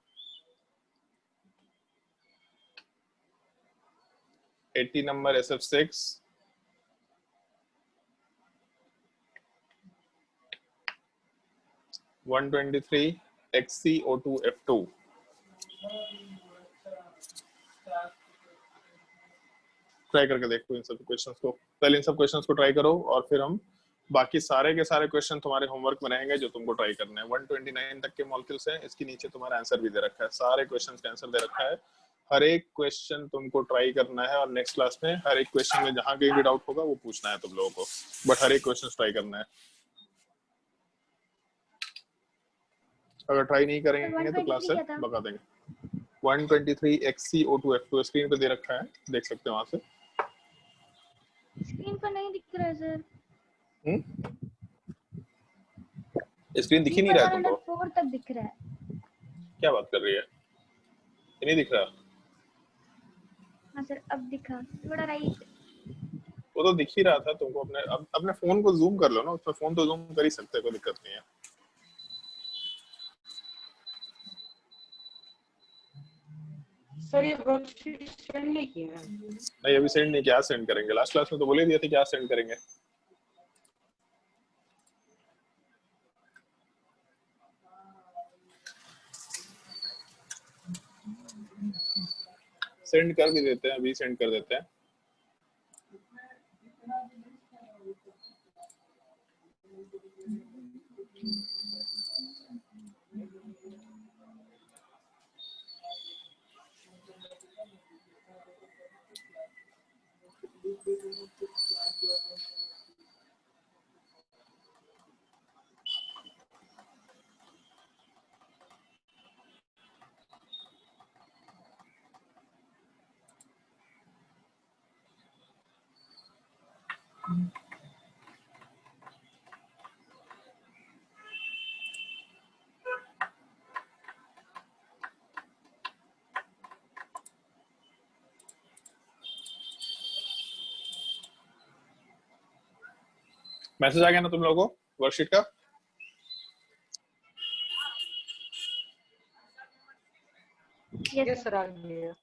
80 number SF6, 123 XCO2F2। Try करके देखो इन सब क्वेश्चंस को, पहले इन सब क्वेश्चंस को ट्राई करो और फिर हम बाकी सारे के सारे क्वेश्चन तुम्हारे होमवर्क में रहेंगे जो तुमको ट्राई करने हैं। 129 तक के मॉलिक्यूल्स हैं, इसके नीचे तुम्हारा आंसर भी दे रखा है, सारे क्वेश्चंस का आंसर दे रखा है। हर एक क्वेश्चन तुमको ट्राई करना है और नेक्स्ट क्लास में हर एक क्वेश्चन में जहां कहीं भी डाउट होगा वो पूछना है तुम लोगों को, बट हर एक क्वेश्चन ट्राई करना है। अगर ट्राई नहीं करेंगे तो क्लास से भगा देंगे। 123 XCO2F2 स्क्रीन पे दे रखा है, देख सकते हो वहां से। स्क्रीन पर नहीं दिख रहा है सर। स्क्रीन दिख ही नहीं रहा है तुमको? 4 तक दिख रहा है। क्या बात कर रही है, ये नहीं दिख रहा? हाँ सर अब दिखा, थोड़ा राइट। वो तो दिख ही रहा था तुमको। अपने फोन को जूम कर लो ना, उसमें फोन तो जूम कर ही सकते हैं, कोई दिक्कत नहीं है। सर ये वर्कशीट सेंड नहीं किया है। नहीं अभी सेंड नहीं किया, सेंड करेंगे। लास्ट क्लास में तो बोले दिया थे क्या सेंड करेंगे। सेंड कर भी देते हैं, अभी सेंड कर देते हैं। मैसेज आ गया ना तुम लोगों को वर्कशीट का? यस सर आ गया।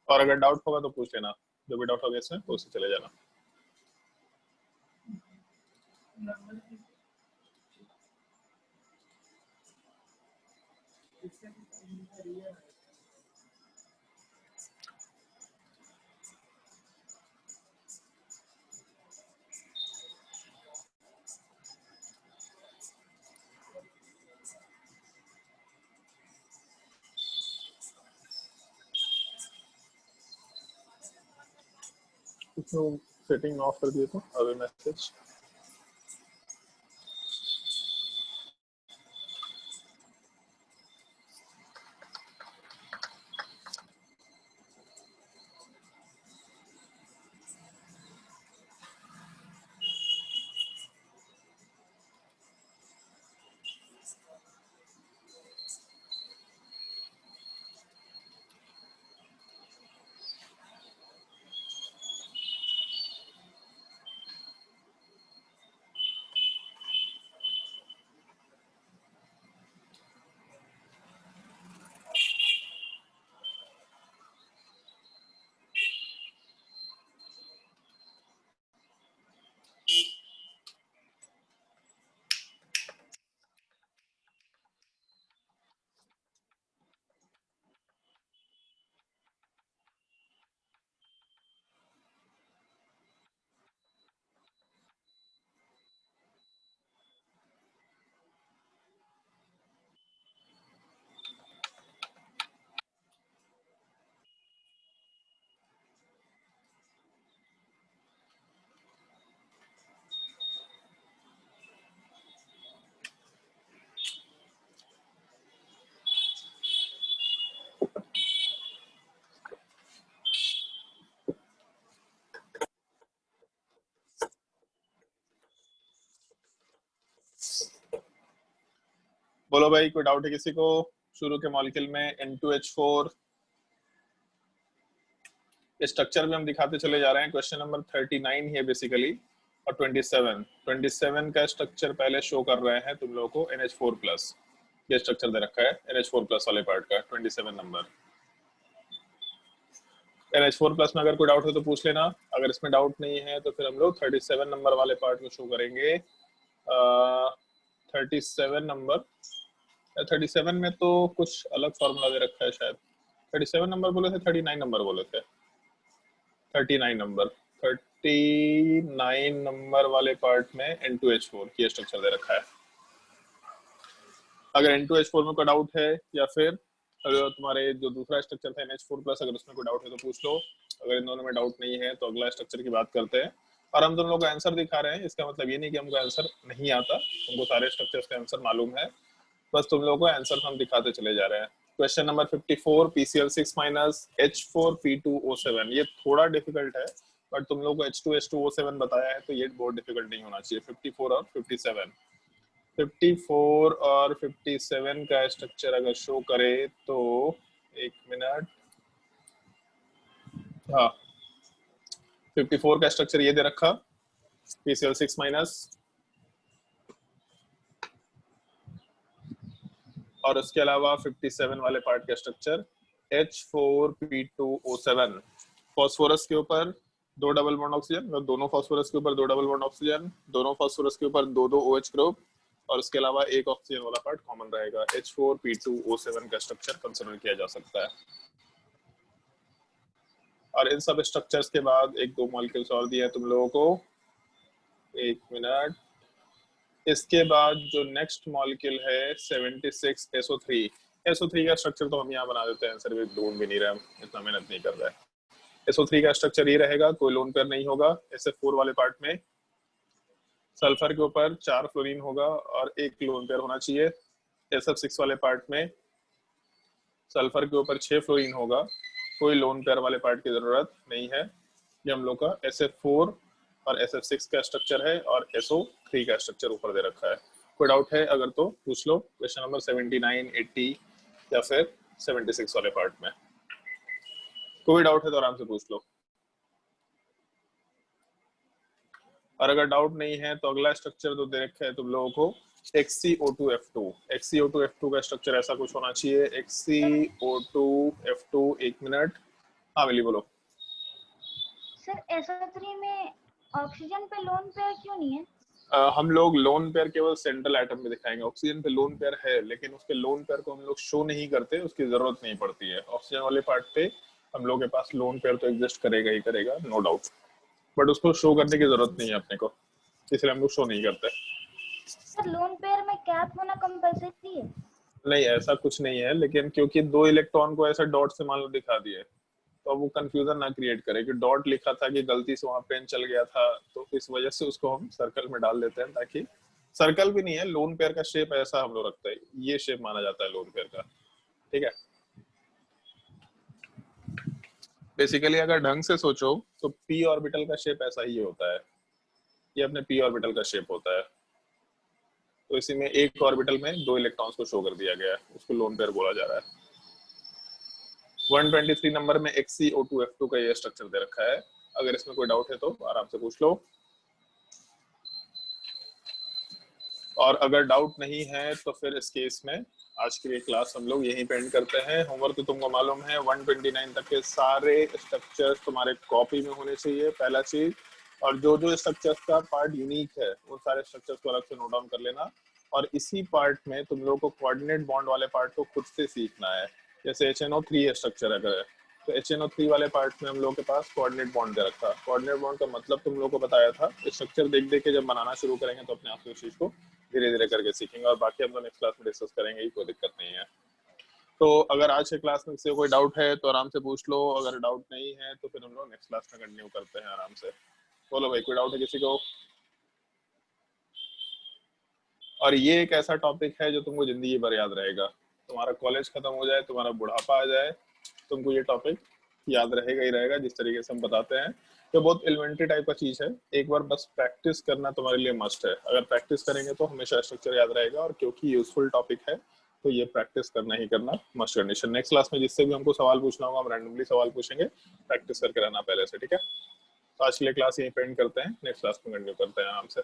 और अगर डाउट होगा तो पूछ लेना, जो भी डाउट होगा इसमें तो उससे चले जाना। सेटिंग ऑफ कर दिए तो अवे मैसेज बोलो भाई, कोई डाउट है किसी को? शुरू के मॉलिक्यूल में N2H4 स्ट्रक्चर भी हम दिखाते चले जा रहे हैं। क्वेश्चन नंबर 39 है बेसिकली, और 27 का स्ट्रक्चर पहले शो कर रहे हैं तुम लोगों को। NH4+ ये स्ट्रक्चर दे रखा है NH4+ वाले पार्ट का, 27 नंबर। NH4+ में अगर कोई डाउट हो तो पूछ लेना, अगर इसमें डाउट नहीं है तो फिर हम लोग 37 नंबर वाले पार्ट को शो करेंगे। 37 नंबर, 37 में तो कुछ अलग फॉर्मूला दे रखा है शायद। 37 नंबर बोले थे, 39 नंबर बोले थे। 39 नंबर वाले पार्ट में N2H4 की स्ट्रक्चर दे रखा है। अगर N2H4 में कोई डाउट है, या फिर अगर तुम्हारे जो दूसरा स्ट्रक्चर था NH4+, अगर उसमें कोई डाउट है तो पूछ लो। अगर इन दोनों में डाउट नहीं है तो अगला स्ट्रक्चर की बात करते हैं। और हम दोनों लोग का आंसर दिखा रहे हैं, इसका मतलब ये नहीं कि हमको आंसर नहीं आता, हमको सारे स्ट्रक्चर्स का आंसर मालूम है, बस तुम लोगों को आंसर हम दिखाते चले जा रहे हैं। Question number 54, PCl6 - H4P2O7। ये थोड़ा डिफिकल्ट है, बट तुम लोग को H2H2O7 बताया है तो ये बहुत डिफिकल्ट नहीं होना चाहिए। 54 और 57, 54 और 57 का स्ट्रक्चर अगर शो करे तो, एक मिनट, हाँ 54 का स्ट्रक्चर ये दे रखा, PCl6-, और उसके अलावा 57 वाले पार्ट का स्ट्रक्चर H4P2O7। फॉस्फोरस के ऊपर 2 डबल बॉन्ड ऑक्सीजन, दोनों फॉस्फोरस के ऊपर 2 डबल बॉन्ड ऑक्सीजन, दोनों फॉस्फोरस के ऊपर 2 OH ग्रुप, और उसके अलावा एक ऑक्सीजन वाला पार्ट कॉमन रहेगा। H4P2O7 का स्ट्रक्चर कंसीडर किया जा सकता है। और इन सब स्ट्रक्चर्स के बाद एक दो मॉलिक्यूल्स और दिए हैं तुम लोगों को, एक मिनट। इसके बाद जो नेक्स्ट मॉलिक्यूल है 76 SO3। SO3 का स्ट्रक्चर तो हम यहाँ बना देते हैं, आंसर भी ढूंढ भी नहीं रहे हम, इतना मेहनत नहीं कर रहे हैं। SO3 का स्ट्रक्चर ये रहेगा, कोई लोन पेयर नहीं होगा। SF4 वाले पार्ट में सल्फर के ऊपर 4 फ्लोरीन होगा और 1 लोन पेयर होना चाहिए। SF6 वाले पार्ट में सल्फर के ऊपर 6 फ्लोरीन होगा, कोई लोन पेयर वाले पार्ट की जरूरत नहीं है। ये हम लोग का SF4 और SF6 का स्ट्रक्चर है, और SO3 का स्ट्रक्चर ऊपर दे रखा है। कोई डाउट है अगर तो पूछ लो। क्वेश्चन नंबर 79, 80 या फिर 76 वाले पार्ट में कोई डाउट है तो आराम से पूछ लो। और अगर डाउट नहीं है तो अगला स्ट्रक्चर तो दे रखा है तुम लोगों को XCO2F2। XCO2F2 का स्ट्रक्चर ऐसा कुछ होना चाहिए। XCO2F2, एक मिनट, हाँ मिली बोलो। सर SO3 में ऑक्सीजन पे लोन पेयर क्यों नहीं है? हम लोग लोन पेयर केवल सेंट्रल एटम में दिखाएंगे। ऑक्सीजन पे लोन पेयर है, लेकिन उसके लोन पेयर को हम लोग शो नहीं करते, उसकी जरूरत नहीं पड़ती है। ऑक्सीजन वाले पार्ट पे हम लोग के पास लोन पेयर तो एग्जिस्ट करेगा ही करेगा, नो डाउट, बट उसको शो करने की जरूरत नहीं है अपने को, इसलिए हम लोग शो नहीं करते। सर लोन पेयर में कैप होना कंपलसरी है? नहीं ऐसा कुछ नहीं है, लेकिन क्योंकि 2 इलेक्ट्रॉन को ऐसा डॉट से मान लो दिखा दिए, तो अब वो कंफ्यूजन ना क्रिएट करे कि डॉट लिखा था कि गलती से वहां पेन चल गया था, तो इस वजह से उसको हम सर्कल में डाल देते हैं, ताकि सर्कल भी नहीं है, लोन पेयर का शेप ऐसा हम लोग रखते हैं, ये शेप माना जाता है लोन पेयर का। ठीक है, बेसिकली अगर ढंग से सोचो तो पी ऑर्बिटल का शेप ऐसा ही होता है, ये अपने पी ऑर्बिटल का शेप होता है। तो इसी में एक ऑर्बिटल में 2 इलेक्ट्रॉन्स को शो कर दिया गया है, उसको लोन पेयर बोला जा रहा है। 123 नंबर में XeO2F2 का ये स्ट्रक्चर दे रखा है। अगर इसमें कोई डाउट है तो आराम से पूछ लो, और अगर डाउट नहीं है तो फिर इस केस में आज की ये क्लास हम लोग यहीं पे एंड करते हैं। होमवर्क तो तुमको मालूम है, 129 तक के सारे स्ट्रक्चर्स तुम्हारे कॉपी में होने चाहिए, पहला चीज। और जो जो स्ट्रक्चर्स का पार्ट यूनिक है उन सारे स्ट्रक्चर्स को अलग से नोट डाउन कर लेना, और इसी पार्ट में तुम लोग को कोऑर्डिनेट बॉन्ड वाले पार्ट को खुद से सीखना है। जैसे HNO3 स्ट्रक्चर अगर है, तो HNO3 वाले पार्ट में हम लोग के पास कोऑर्डिनेट बॉन्ड दे रखा है। कोऑर्डिनेट बॉन्ड का मतलब तुम लोग को बताया था, स्ट्रक्चर देख देख के जब बनाना शुरू करेंगे तो अपने आप से उस चीज को धीरे धीरे करके सीखेंगे, और बाकी हम लोग नेक्स्ट क्लास में डिस्कस करेंगे, कोई दिक्कत नहीं है। तो अगर आज के क्लास में किसी को कोई डाउट है तो आराम से पूछ लो, अगर डाउट नहीं है तो फिर हम लोग नेक्स्ट क्लास में कंटिन्यू करते हैं आराम से। बोलो भाई, कोई डाउट है किसी को? और ये एक ऐसा टॉपिक है जो तुमको जिंदगी भर याद रहेगा, तुम्हारा कॉलेज खत्म हो जाए, तुम्हारा बुढ़ापा आ जाए, तुमको ये टॉपिक याद रहेगा ही रहेगा, जिस तरीके से हम बताते हैं। तो बहुत एलिमेंट्री टाइप का चीज है, एक बार बस प्रैक्टिस करना तुम्हारे लिए मस्ट है। अगर प्रैक्टिस करेंगे तो हमेशा स्ट्रक्चर याद रहेगा, और क्योंकि यूजफुल टॉपिक है तो ये प्रैक्टिस करना ही करना मस्ट कंडीशन। नेक्स्ट क्लास में जिससे भी हमको सवाल पूछना होगा हम रैंडमली सवाल पूछेंगे, प्रैक्टिस करके रहना पहले से, ठीक है। तो आज के लिए क्लास यहीं पे एंड करते हैं, नेक्स्ट क्लास में कंटिन्यू करते हैं आराम से।